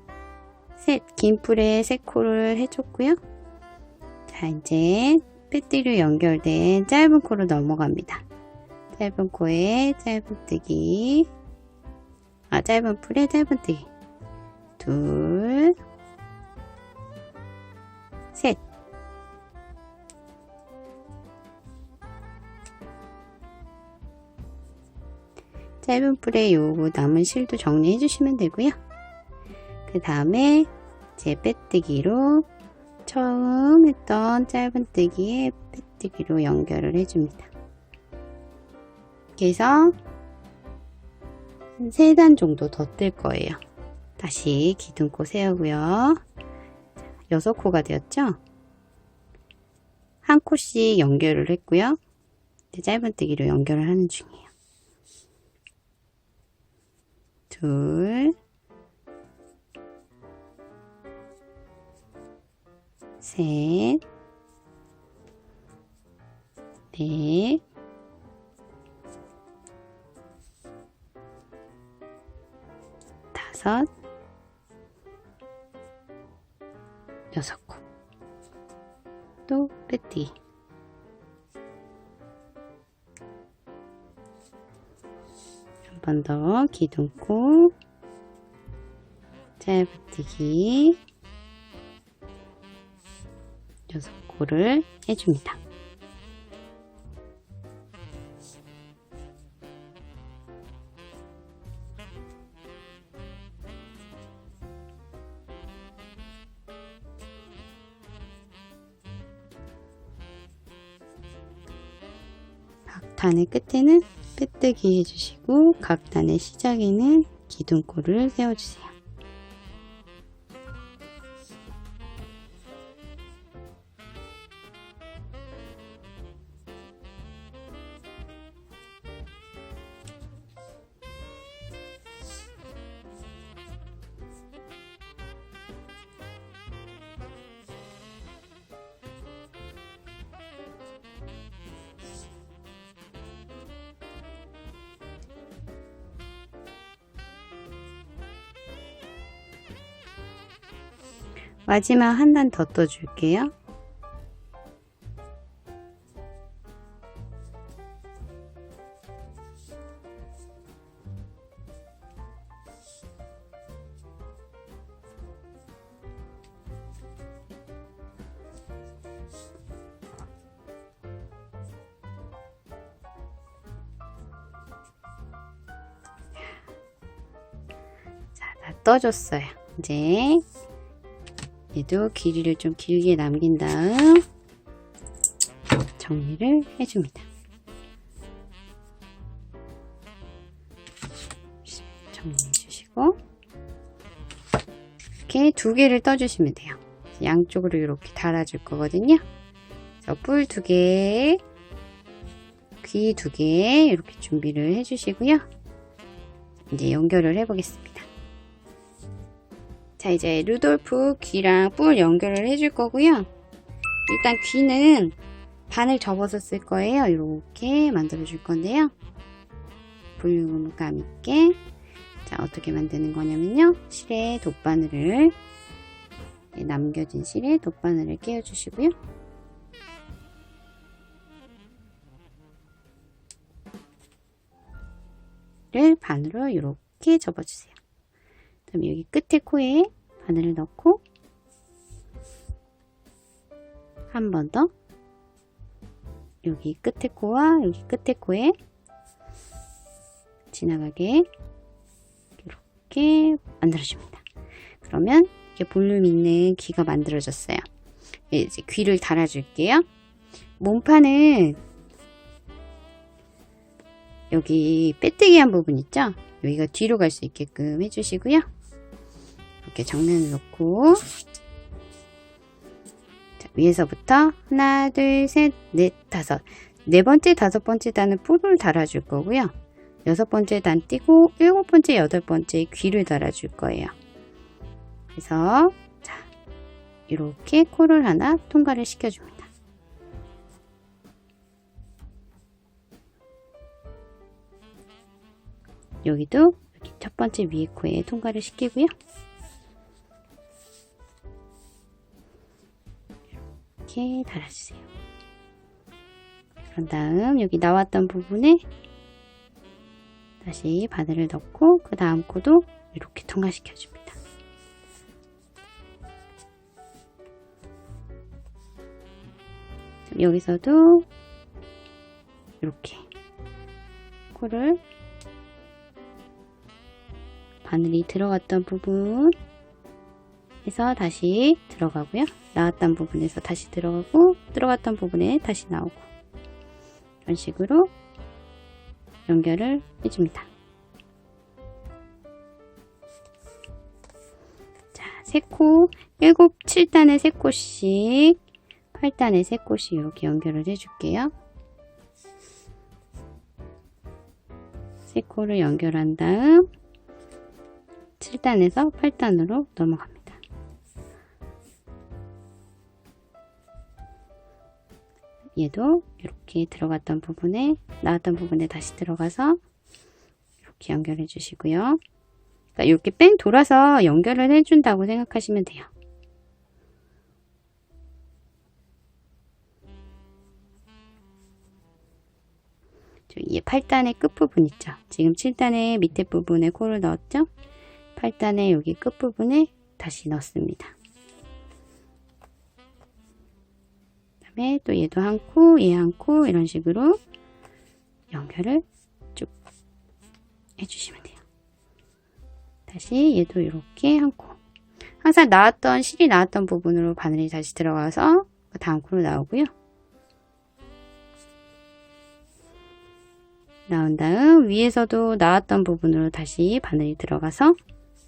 셋. 긴 뿔에 3코를 해줬고요. 자, 이제 빼뜨기로 연결된 짧은 코로 넘어갑니다. 짧은 코에 짧은뜨기, 짧은 뿔에 짧은뜨기. 둘, 셋. 짧은 뿔에 요거 남은 실도 정리해 주시면 되고요. 그 다음에 제 빼뜨기로 처음 했던 짧은뜨기에 빼뜨기로 연결을 해줍니다. 그래서 한 3단 정도 더 뜰 거예요. 다시 기둥코 세우고요. 6코가 되었죠? 한 코씩 연결을 했고요. 짧은뜨기로 연결을 하는 중이에요. 둘, 셋, 넷, 다섯, 여섯 코. 또 빼뜨기. 한 번 더 기둥코, 짧은뜨기, 여섯 코를 해줍니다. 각 단의 끝에는 빼뜨기 해주시고 각 단의 시작에는 기둥코를 세워주세요. 마지막 한 단 더 떠줄게요. 자, 다 떠줬어요. 이제 얘도 길이를 좀 길게 남긴 다음 정리를 해줍니다. 정리해 주시고 이렇게 두 개를 떠주시면 돼요. 양쪽으로 이렇게 달아줄 거거든요. 그래서 뿔 두 개, 귀 두 개 이렇게 준비를 해주시고요. 이제 연결을 해보겠습니다. 자, 이제 루돌프 귀랑 뿔 연결을 해줄 거고요. 일단 귀는 반을 접어서 쓸 거예요. 이렇게 만들어 줄 건데요. 볼륨감 있게. 자, 어떻게 만드는 거냐면요. 실에 돗바늘을, 남겨진 실에 돗바늘을 끼워 주시고요. 를 반으로 이렇게 접어주세요. 그럼 여기 끝에 코에 바늘을 넣고 한 번 더 여기 끝에 코와 여기 끝에 코에 지나가게 이렇게 만들어줍니다. 그러면 이렇게 볼륨 있는 귀가 만들어졌어요. 이제 귀를 달아줄게요. 몸판은 여기 빼뜨기 한 부분 있죠? 여기가 뒤로 갈 수 있게끔 해주시고요. 이렇게 정면을 놓고 자, 위에서부터 하나, 둘, 셋, 넷, 다섯. 네 번째, 다섯 번째 단은 뿔을 달아줄 거고요. 여섯 번째 단 띄고 일곱 번째, 여덟 번째 귀를 달아줄 거예요. 그래서 자, 이렇게 코를 하나 통과를 시켜줍니다. 여기도 여기 첫 번째 위에 코에 통과를 시키고요. 이렇게 달아주세요. 그런 다음 여기 나왔던 부분에 다시 바늘을 넣고 그 다음 코도 이렇게 통과시켜 줍니다. 여기서도 이렇게 코를 바늘이 들어갔던 부분에서 다시 들어가고요. 나왔던 부분에서 다시 들어가고 들어갔던 부분에 다시 나오고 이런 식으로 연결을 해줍니다. 자, 3코, 7, 7단에 3코씩 8단에 3꽃이 이렇게 연결을 해줄게요. 3코를 연결한 다음 7단에서 8단으로 넘어갑니다. 얘도 이렇게 들어갔던 부분에 나왔던 부분에 다시 들어가서 이렇게 연결해 주시고요. 그러니까 이렇게 뺑 돌아서 연결을 해준다고 생각하시면 돼요. 이 8단의 끝부분 있죠. 지금 7단의 밑에 부분에 코를 넣었죠. 8단의 여기 끝부분에 다시 넣습니다. 그 다음에 또 얘도 한 코, 얘 한 코 이런 식으로 연결을 쭉 해주시면 돼요. 다시 얘도 이렇게 한 코. 항상 나왔던 실이 나왔던 부분으로 바늘이 다시 들어가서 다음 코로 나오고요. 나온 다음 위에서도 나왔던 부분으로 다시 바늘이 들어가서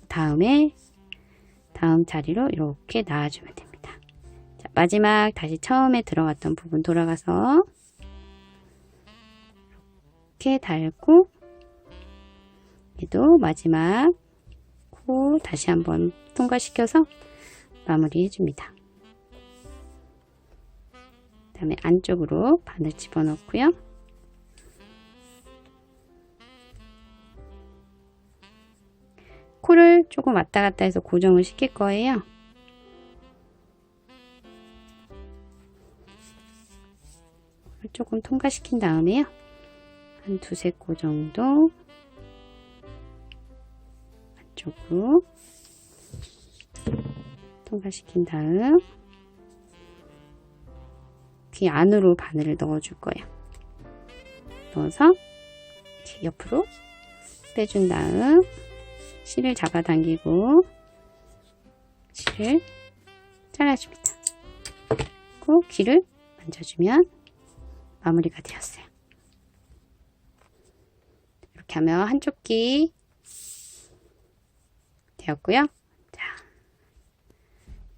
다음 자리로 이렇게 놔주면 됩니다. 자, 마지막 다시 처음에 들어갔던 부분 돌아가서 이렇게 달고 얘도 마지막 코 다시 한번 통과시켜서 마무리 해줍니다. 그 다음에 안쪽으로 바늘 집어넣고요. 코를 조금 왔다 갔다 해서 고정을 시킬 거예요. 조금 통과시킨 다음에요. 한 2~3코 정도 안쪽으로 통과시킨 다음 귀 안으로 바늘을 넣어줄 거예요. 넣어서 이렇게 옆으로 빼준 다음 실을 잡아당기고 실을 잘라줍니다. 그리고 귀를 만져주면 마무리가 되었어요. 이렇게 하면 한쪽 귀 되었고요. 자,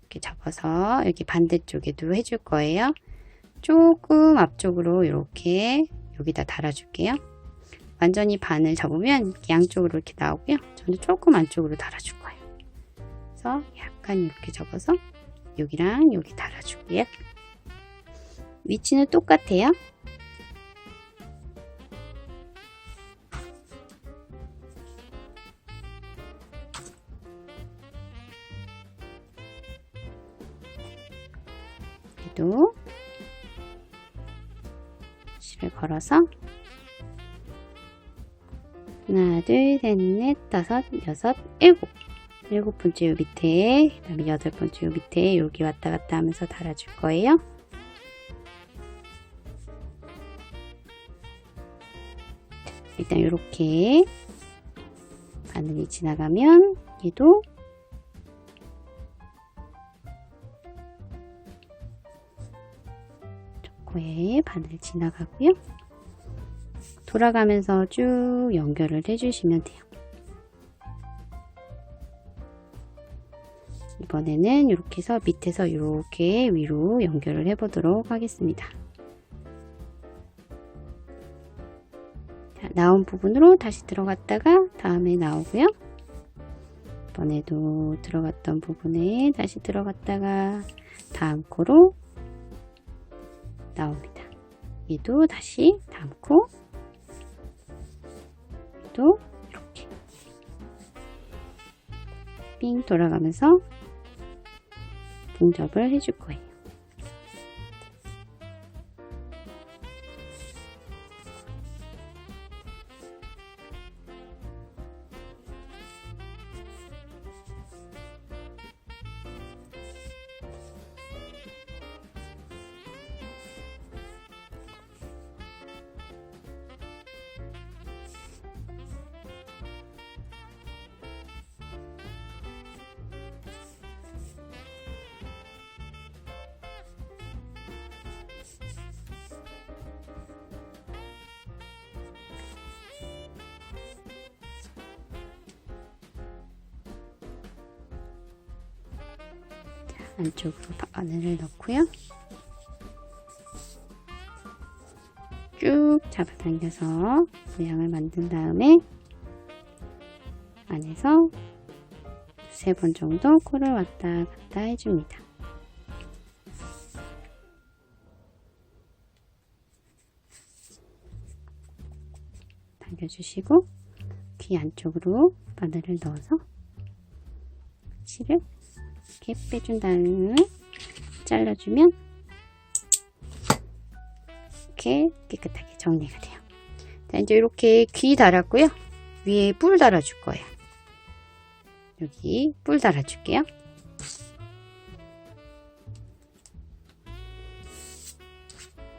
이렇게 접어서 여기 반대쪽에도 해줄 거예요. 조금 앞쪽으로 이렇게 여기다 달아줄게요. 완전히 반을 접으면 양쪽으로 이렇게 나오고요. 저는 조금 안쪽으로 달아줄 거예요. 그래서 약간 이렇게 접어서 여기랑 여기 달아줄게요. 위치는 똑같아요. 얘도 실을 걸어서 하나, 둘, 셋, 넷, 다섯, 여섯, 일곱 번째 요 밑에, 그 다음에 8번째 요 밑에 여기 왔다 갔다 하면서 달아줄 거예요. 일단 이렇게 바늘이 지나가면 얘도 코에 바늘 지나가고요. 돌아가면서 쭉 연결을 해주시면 돼요. 이번에는 이렇게 해서 밑에서 이렇게 위로 연결을 해 보도록 하겠습니다. 자, 나온 부분으로 다시 들어갔다가 다음에 나오고요. 이번에도 들어갔던 부분에 다시 들어갔다가 다음 코로 나옵니다. 얘도 다시 다음 코, 또 이렇게 삥 돌아가면서 분접을 해줄 거예요. 안쪽으로 바늘을 넣고요. 쭉 잡아당겨서 모양을 만든 다음에 안에서 두세 번 정도 코를 왔다 갔다 해줍니다. 당겨주시고 귀 안쪽으로 바늘을 넣어서 실을 이렇게 빼준 다음에 잘라주면 이렇게 깨끗하게 정리가 돼요. 자, 이제 이렇게 귀 달았고요. 위에 뿔 달아줄 거예요. 여기 뿔 달아줄게요.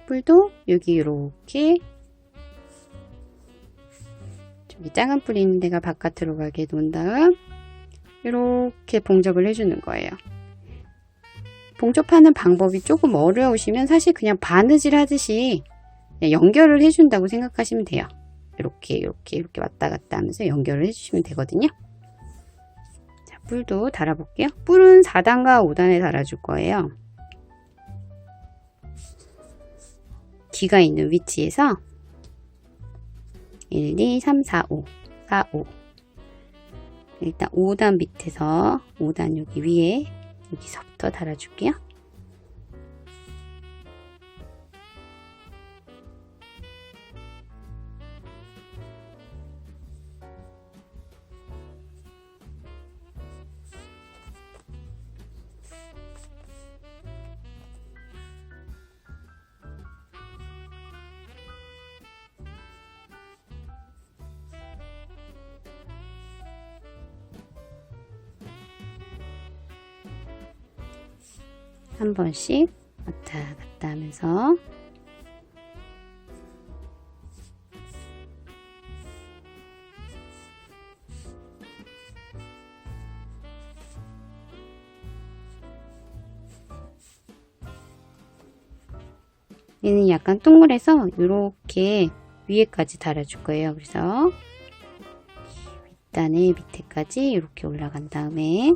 뿔도 여기 이렇게 이 작은 뿔이 있는 데가 바깥으로 가게 놓은 다음 이렇게 봉접을 해주는 거예요. 봉접하는 방법이 조금 어려우시면 사실 그냥 바느질 하듯이 그냥 연결을 해준다고 생각하시면 돼요. 이렇게 왔다 갔다 하면서 연결을 해주시면 되거든요. 자, 뿔도 달아볼게요. 뿔은 4단과 5단에 달아줄 거예요. 귀가 있는 위치에서 1, 2, 3, 4, 5 4, 5 일단 5단 밑에서 5단 여기 위에 여기서부터 달아줄게요. 한 번씩 왔다 갔다 하면서 얘는 약간 동그래서 이렇게 위에까지 달아줄 거예요. 그래서 윗단에 밑에까지 이렇게 올라간 다음에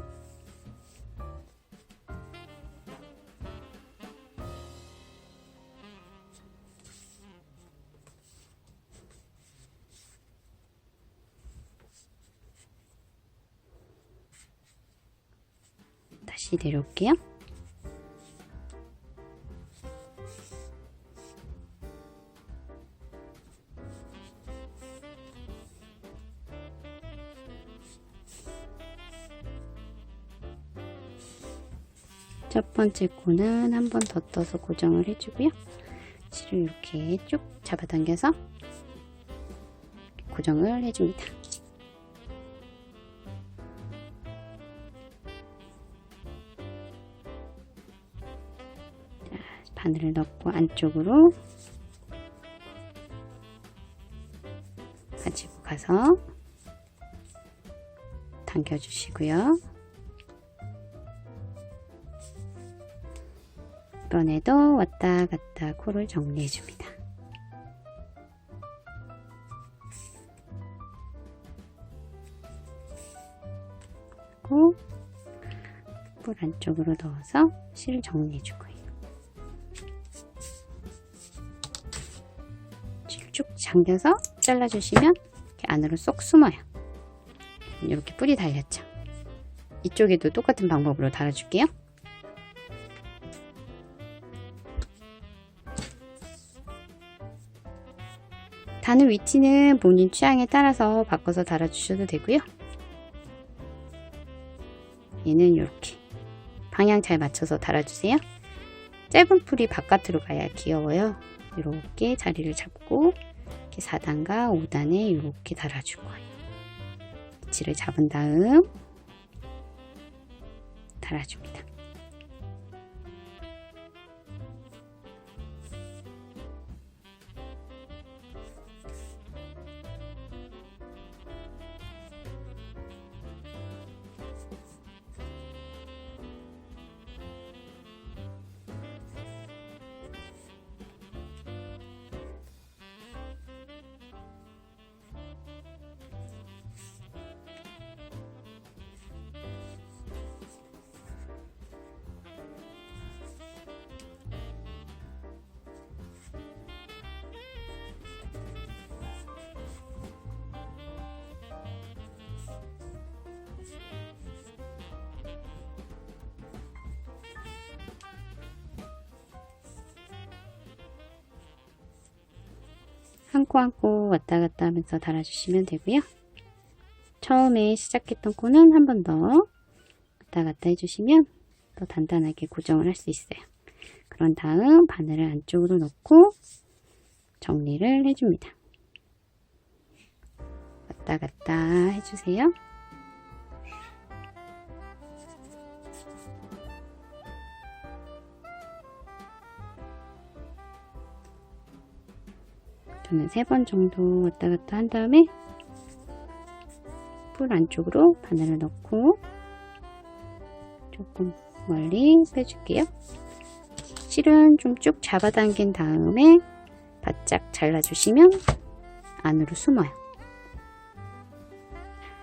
다시 내려올게요. 첫 번째 코는 한 번 더 떠서 고정을 해주고요. 실을 이렇게 쭉 잡아당겨서 고정을 해줍니다. 바늘을 넣고 안쪽으로 가지고 가서 당겨주시고요. 이번에도 왔다 갔다 코를 정리해 줍니다. 그리고 뿔 안쪽으로 넣어서 실을 정리해 줄 거예요. 쭉 잠겨서 잘라주시면 이렇게 안으로 쏙 숨어요. 이렇게 뿔이 달렸죠. 이쪽에도 똑같은 방법으로 달아줄게요. 다는 위치는 본인 취향에 따라서 바꿔서 달아주셔도 되고요. 얘는 이렇게 방향 잘 맞춰서 달아주세요. 짧은 풀이 바깥으로 가야 귀여워요. 이렇게 자리를 잡고 이렇게 4단과 5단에 이렇게 달아줄 거예요. 위치를 잡은 다음 달아줍니다. 한 코 한 코 왔다 갔다 하면서 달아주시면 되고요. 처음에 시작했던 코는 한 번 더 왔다 갔다 해주시면 더 단단하게 고정을 할 수 있어요. 그런 다음 바늘을 안쪽으로 넣고 정리를 해줍니다. 왔다 갔다 해주세요. 저는 3번 정도 왔다 갔다 한 다음에 뿔 안쪽으로 바늘을 넣고 조금 멀리 빼줄게요. 실은 좀 쭉 잡아당긴 다음에 바짝 잘라주시면 안으로 숨어요.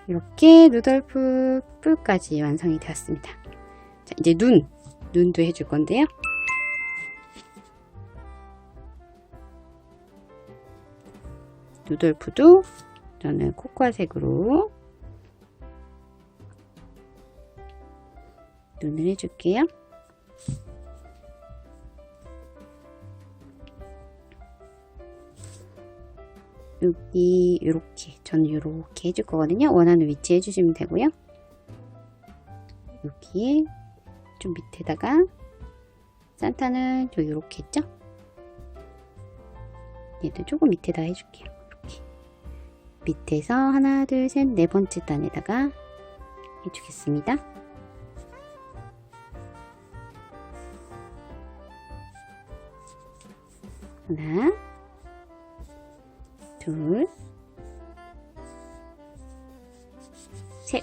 이렇게 루돌프 뿔까지 완성이 되었습니다. 자, 이제 눈도 해줄 건데요. 루돌프도 저는 코코아색으로 눈을 해줄게요. 여기 요렇게 저는 요렇게 해줄 거거든요. 원하는 위치 해주시면 되고요. 여기에 좀 밑에다가 산타는 저 요렇게 했죠? 얘도 조금 밑에다 해줄게요. 이렇게 밑에서 하나 둘 셋 네 번째 단에다가 해주겠습니다. 하나 둘 셋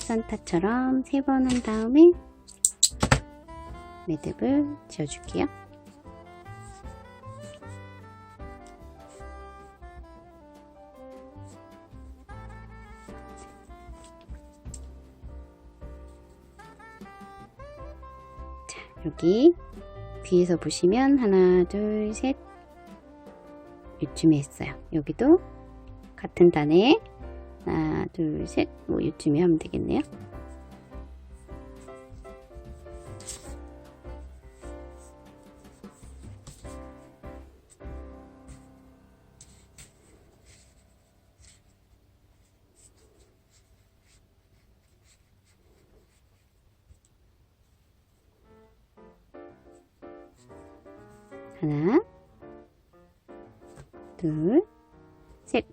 산타처럼 3번 한 다음에 매듭을 지어줄게요. 자, 여기 뒤에서 보시면 하나 둘 셋 요쯤에 했어요. 여기도 같은 단에 하나 둘 셋 뭐 요쯤에 하면 되겠네요. 하나 둘 셋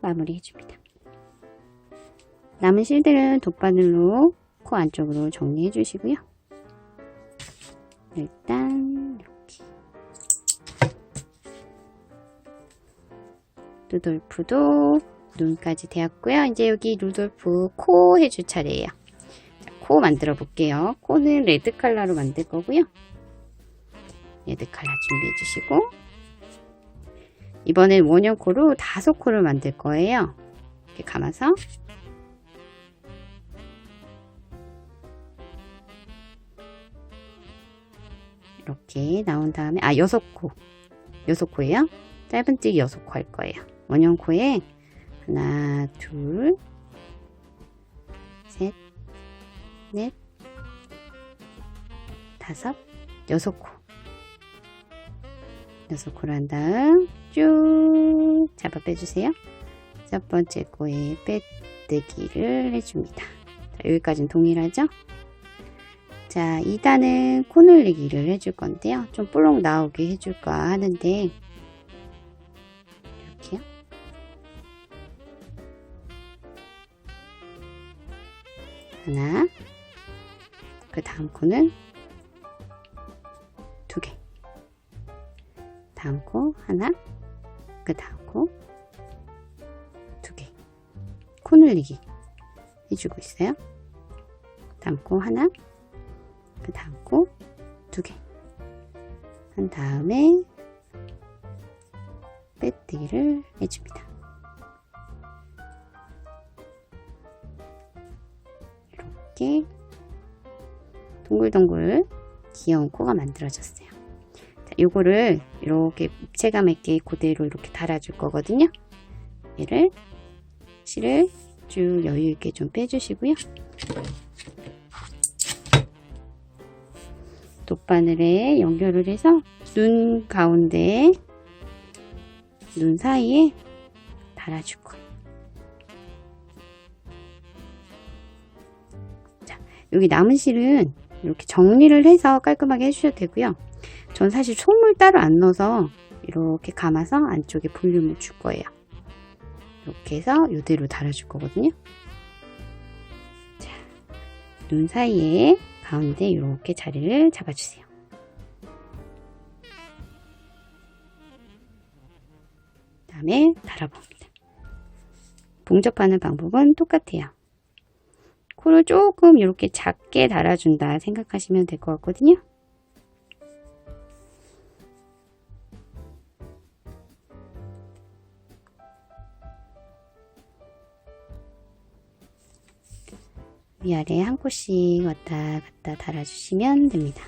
마무리 해줍니다. 남은 실들은 돗바늘로 코 안쪽으로 정리해 주시고요. 일단 이렇게 루돌프도 눈까지 되었고요. 이제 여기 루돌프 코 해줄 차례예요. 자, 코 만들어 볼게요. 코는 레드 컬러로 만들 거고요. 레드 컬러 준비해 주시고 이번엔 원형코로 5코를 만들 거예요. 이렇게 감아서 이렇게 나온 다음에 6코예요. 짧은뜨기 6코 할 거예요. 원형코에 하나 둘 셋 넷 다섯 6코 6코를 한 다음 쭉 잡아 빼주세요. 첫 번째 코에 빼뜨기를 해줍니다. 자, 여기까지는 동일하죠? 자, 2단은 코 늘리기를 해줄 건데요. 좀 볼록 나오게 해줄까 하는데 이렇게요. 하나, 그 다음 코는 2개, 다음 코 하나, 그 다음 코 2개, 코 늘리기 해주고 있어요. 다음 코 하나, 그 다음 코 2개 한 다음에 빼뜨기를 해줍니다. 이렇게 동글동글 귀여운 코가 만들어졌어요. 자, 요거를 이렇게 입체감 있게 그대로 이렇게 달아줄 거거든요. 얘를 실을 쭉 여유 있게 좀 빼주시고요. 돗바늘에 연결을 해서 눈 가운데, 눈 사이에 달아주고, 자, 여기 남은 실은 이렇게 정리를 해서 깔끔하게 해주셔도 되고요. 전 사실 솜을 따로 안 넣어서 이렇게 감아서 안쪽에 볼륨을 줄 거예요. 이렇게 해서 이대로 달아줄 거거든요. 자, 눈 사이에 가운데 이렇게 자리를 잡아주세요. 그 다음에 달아봅니다. 봉접하는 방법은 똑같아요. 코를 조금 이렇게 작게 달아준다 생각하시면 될 것 같거든요. 위아래 한 코씩 왔다 갔다 달아주시면 됩니다.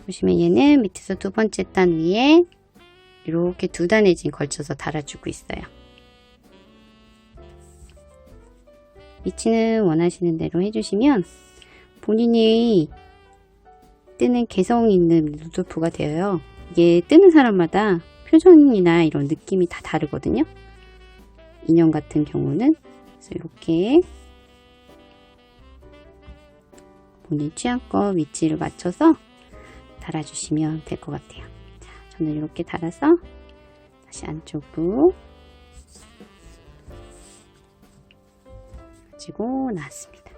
보시면 얘는 밑에서 두 번째 단 위에 이렇게 두 단에 지금 걸쳐서 달아주고 있어요. 위치는 원하시는 대로 해주시면 본인이 뜨는 개성 있는 루돌프가 되어요. 이게 뜨는 사람마다 표정이나 이런 느낌이 다 다르거든요. 인형 같은 경우는 그래서 이렇게 본인 취향껏 위치를 맞춰서 달아주시면 될 것 같아요. 자, 저는 이렇게 달아서 다시 안쪽으로 가지고 나왔습니다.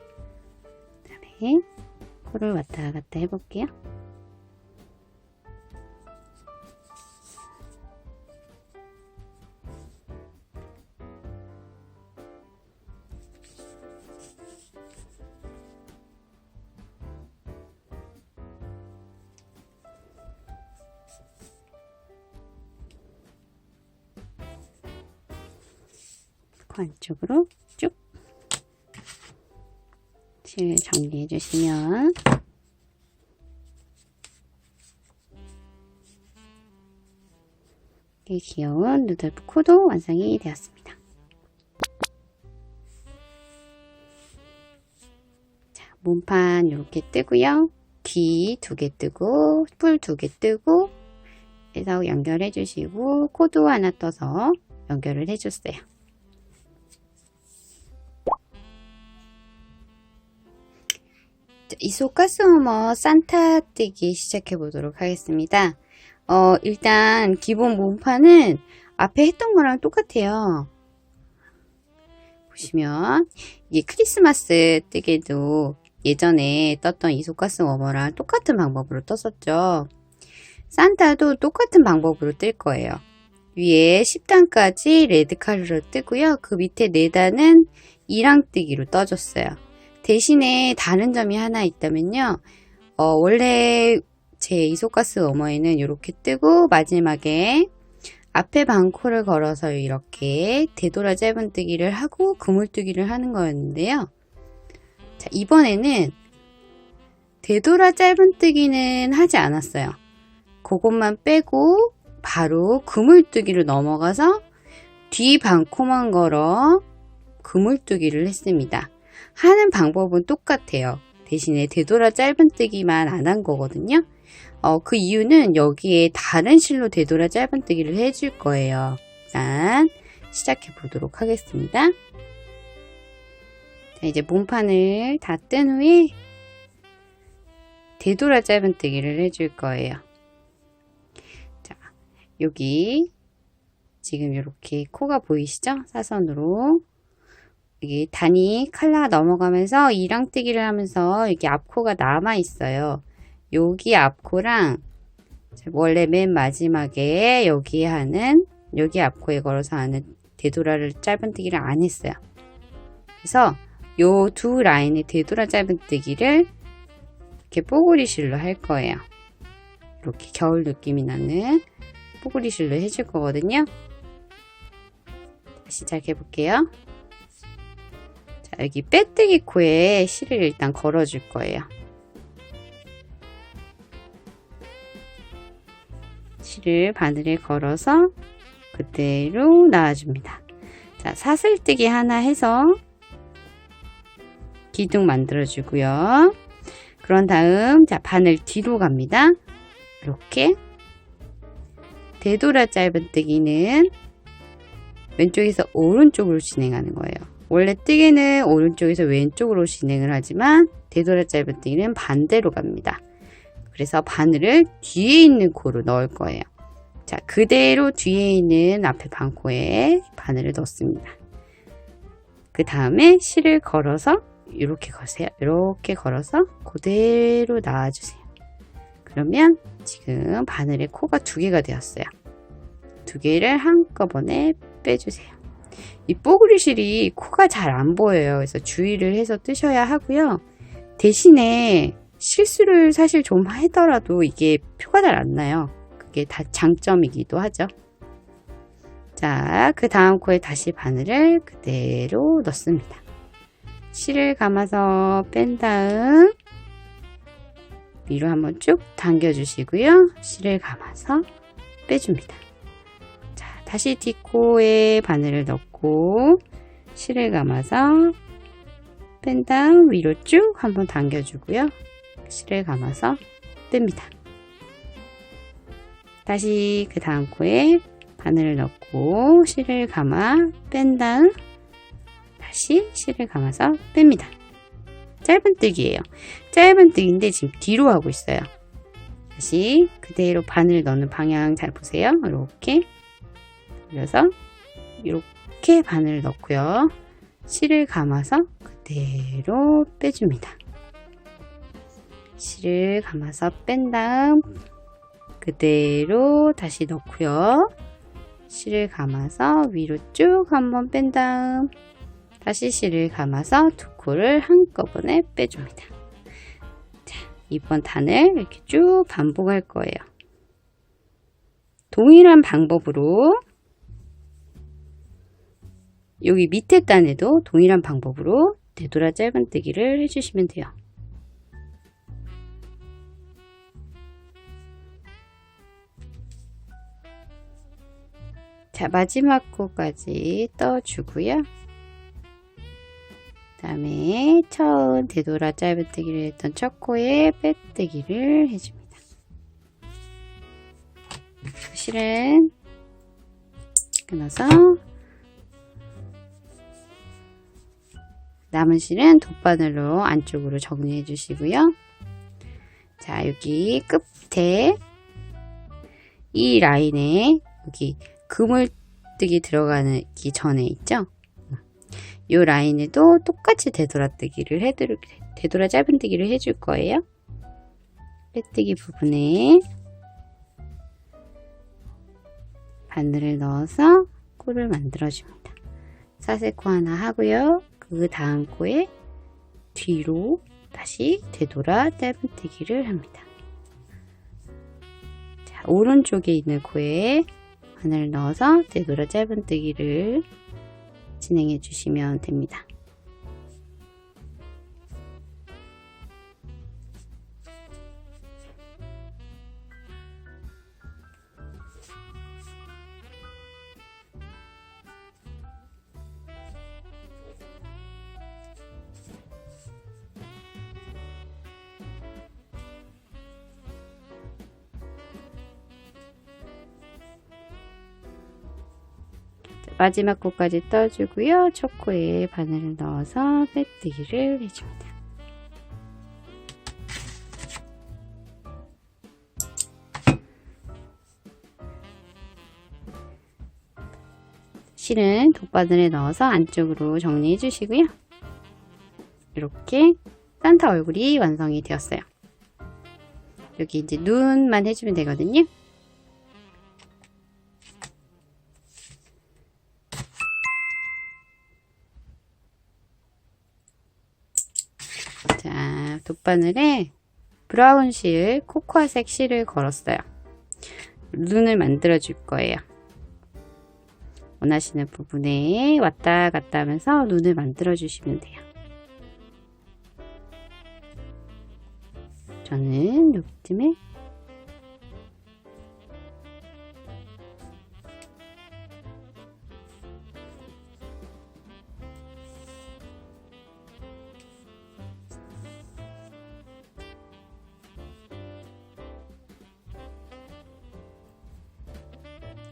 그 다음에 코를 왔다 갔다 해볼게요. 안쪽으로 쭉 실 정리해 주시면 이 귀여운 루돌프 코도 완성이 되었습니다. 자, 몸판 이렇게 뜨고요. 귀 2개 뜨고 뿔 2개 뜨고 해서 연결해 주시고 코도 하나 떠서 연결을 해 줬어요. 이소가스워머 산타 뜨기 시작해 보도록 하겠습니다. 일단 기본 몸판은 앞에 했던 거랑 똑같아요. 보시면 이게 크리스마스 뜨개도 예전에 떴던 이소가스워머랑 똑같은 방법으로 떴었죠. 산타도 똑같은 방법으로 뜰 거예요. 위에 10단까지 레드 컬러로 뜨고요. 그 밑에 4단은 이랑뜨기로 떠줬어요. 대신에 다른 점이 하나 있다면요. 원래 제 이소가스워머에는 이렇게 뜨고 마지막에 앞에 반코를 걸어서 이렇게 되돌아 짧은뜨기를 하고 그물뜨기를 하는 거였는데요. 자, 이번에는 되돌아 짧은뜨기는 하지 않았어요. 그것만 빼고 바로 그물뜨기로 넘어가서 뒤 반코만 걸어 그물뜨기를 했습니다. 하는 방법은 똑같아요. 대신에 되돌아 짧은뜨기만 안 한 거거든요. 그 이유는 여기에 다른 실로 되돌아 짧은뜨기를 해줄 거예요. 일단 시작해 보도록 하겠습니다. 자, 이제 몸판을 다 뜬 후에 되돌아 짧은뜨기를 해줄 거예요. 자, 여기 지금 이렇게 코가 보이시죠? 사선으로 여기 단이 칼라 넘어가면서 이랑뜨기를 하면서 이렇게 앞코가 남아 있어요. 여기 앞코랑 원래 맨 마지막에 여기 앞코에 걸어서 하는 되돌아를 짧은뜨기를 안 했어요. 그래서 요 두 라인의 되돌아 짧은뜨기를 이렇게 뽀글이 실로 할 거예요. 이렇게 겨울 느낌이 나는 뽀글이 실로 해줄 거거든요. 시작해 볼게요. 자, 여기 빼뜨기 코에 실을 일단 걸어 줄 거예요. 실을 바늘에 걸어서 그대로 놔줍니다. 자, 사슬뜨기 하나 해서 기둥 만들어 주고요. 그런 다음 자, 바늘 뒤로 갑니다. 이렇게 되돌아 짧은뜨기는 왼쪽에서 오른쪽으로 진행하는 거예요. 원래 뜨개는 오른쪽에서 왼쪽으로 진행을 하지만 되돌아 짧은뜨기는 반대로 갑니다. 그래서 바늘을 뒤에 있는 코로 넣을 거예요. 자, 그대로 뒤에 있는 앞에 반코에 바늘을 넣습니다. 그 다음에 실을 걸어서 이렇게 거세요. 이렇게 걸어서 그대로 놔주세요. 그러면 지금 바늘의 코가 두 개가 되었어요. 두 개를 한꺼번에 빼주세요. 이 뽀글이 실이 코가 잘 안 보여요. 그래서 주의를 해서 뜨셔야 하고요. 대신에 실수를 사실 좀 하더라도 이게 표가 잘 안 나요. 그게 다 장점이기도 하죠. 자, 그 다음 코에 다시 바늘을 그대로 넣습니다. 실을 감아서 뺀 다음 위로 한번 쭉 당겨 주시고요. 실을 감아서 빼줍니다. 자, 다시 뒷코에 바늘을 넣고 실을 감아서 뺀 다음 위로 쭉 한번 당겨 주고요. 실을 감아서 뺍니다. 다시 그 다음 코에 바늘을 넣고 실을 감아 뺀 다음 다시 실을 감아서 뺍니다. 짧은뜨기예요. 짧은뜨기인데 지금 뒤로 하고 있어요. 다시 그대로 바늘 넣는 방향 잘 보세요. 이렇게 그래서 이렇게 바늘을 넣고요. 실을 감아서 그대로 빼줍니다. 실을 감아서 뺀 다음 그대로 다시 넣고요. 실을 감아서 위로 쭉 한번 뺀 다음 다시 실을 감아서 두 코를 한꺼번에 빼줍니다. 자, 이번 단을 이렇게 쭉 반복할 거예요. 동일한 방법으로 여기 밑에 단에도 동일한 방법으로 되돌아 짧은뜨기를 해주시면 돼요. 자, 마지막 코까지 떠주고요. 그 다음에 처음 되돌아 짧은뜨기를 했던 첫 코에 빼뜨기를 해줍니다. 실은 끊어서 남은 실은 돗바늘로 안쪽으로 정리해 주시고요. 자, 여기 끝에 이 라인에 여기 그물뜨기 들어가기 전에 있죠? 이 라인에도 똑같이 되돌아뜨기를 되돌아 짧은뜨기를 해줄 거예요. 빼뜨기 부분에 바늘을 넣어서 코를 만들어줍니다. 사슬코 하나 하고요. 그 다음 코에 뒤로 다시 되돌아 짧은뜨기를 합니다. 자, 오른쪽에 있는 코에 바늘을 넣어서 되돌아 짧은뜨기를 진행해 주시면 됩니다. 마지막 코까지 떠주고요. 첫 코에 바늘을 넣어서 빼뜨기를 해줍니다. 실은 돗바늘에 넣어서 안쪽으로 정리해 주시고요. 이렇게 산타 얼굴이 완성이 되었어요. 여기 이제 눈만 해주면 되거든요. 자, 돗바늘에 브라운 실, 코코아색 실을 걸었어요. 눈을 만들어 줄 거예요. 원하시는 부분에 왔다 갔다 하면서 눈을 만들어 주시면 돼요. 저는 여기쯤에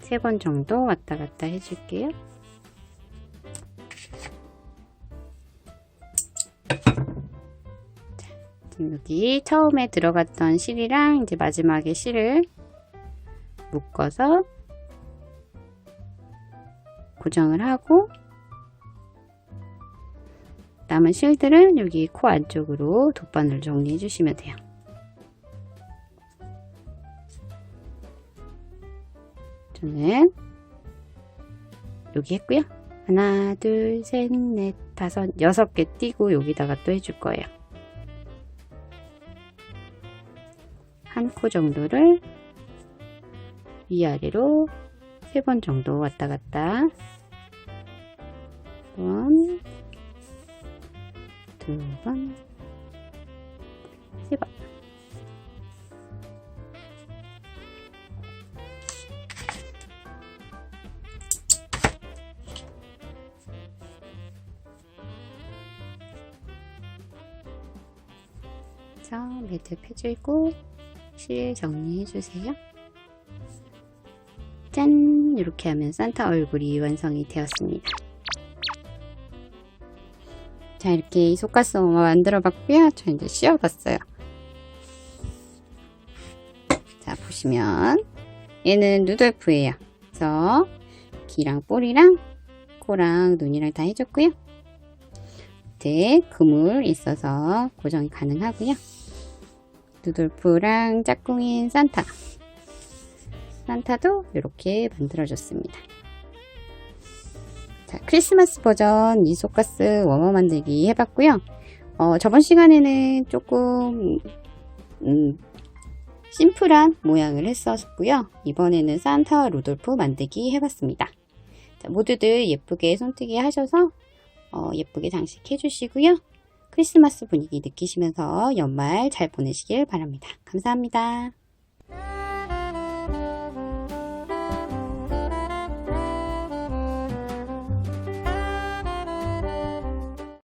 세 번 정도 왔다 갔다 해줄게요. 자, 지금 여기 처음에 들어갔던 실이랑 이제 마지막에 실을 묶어서 고정을 하고, 남은 실들은 여기 코 안쪽으로 돗바늘 정리해 주시면 돼요. 저는 여기 했고요. 하나, 둘, 셋, 넷, 다섯, 6개 띄고 여기다가 또 해줄 거예요. 한 코 정도를 위아래로 3번 정도 왔다 갔다. 1번, 2번, 3번. 매듭 해주고 실 정리해 주세요. 짠! 이렇게 하면 산타 얼굴이 완성이 되었습니다. 자, 이렇게 이소가스 오마 만들어 봤고요. 저 이제 씌워 봤어요. 자, 보시면 얘는 루돌프예요. 그래서 귀랑 꼬리랑 코랑 눈이랑 다 해줬고요. 밑에 그물 있어서 고정이 가능하고요. 루돌프랑 짝꿍인 산타도 이렇게 만들어줬습니다. 자, 크리스마스 버전 이소가스 워머 만들기 해봤고요. 저번 시간에는 조금 심플한 모양을 했었고요. 이번에는 산타와 루돌프 만들기 해봤습니다. 자, 모두들 예쁘게 손뜨기 하셔서 예쁘게 장식해 주시고요. 크리스마스 분위기 느끼시면서 연말 잘 보내시길 바랍니다. 감사합니다.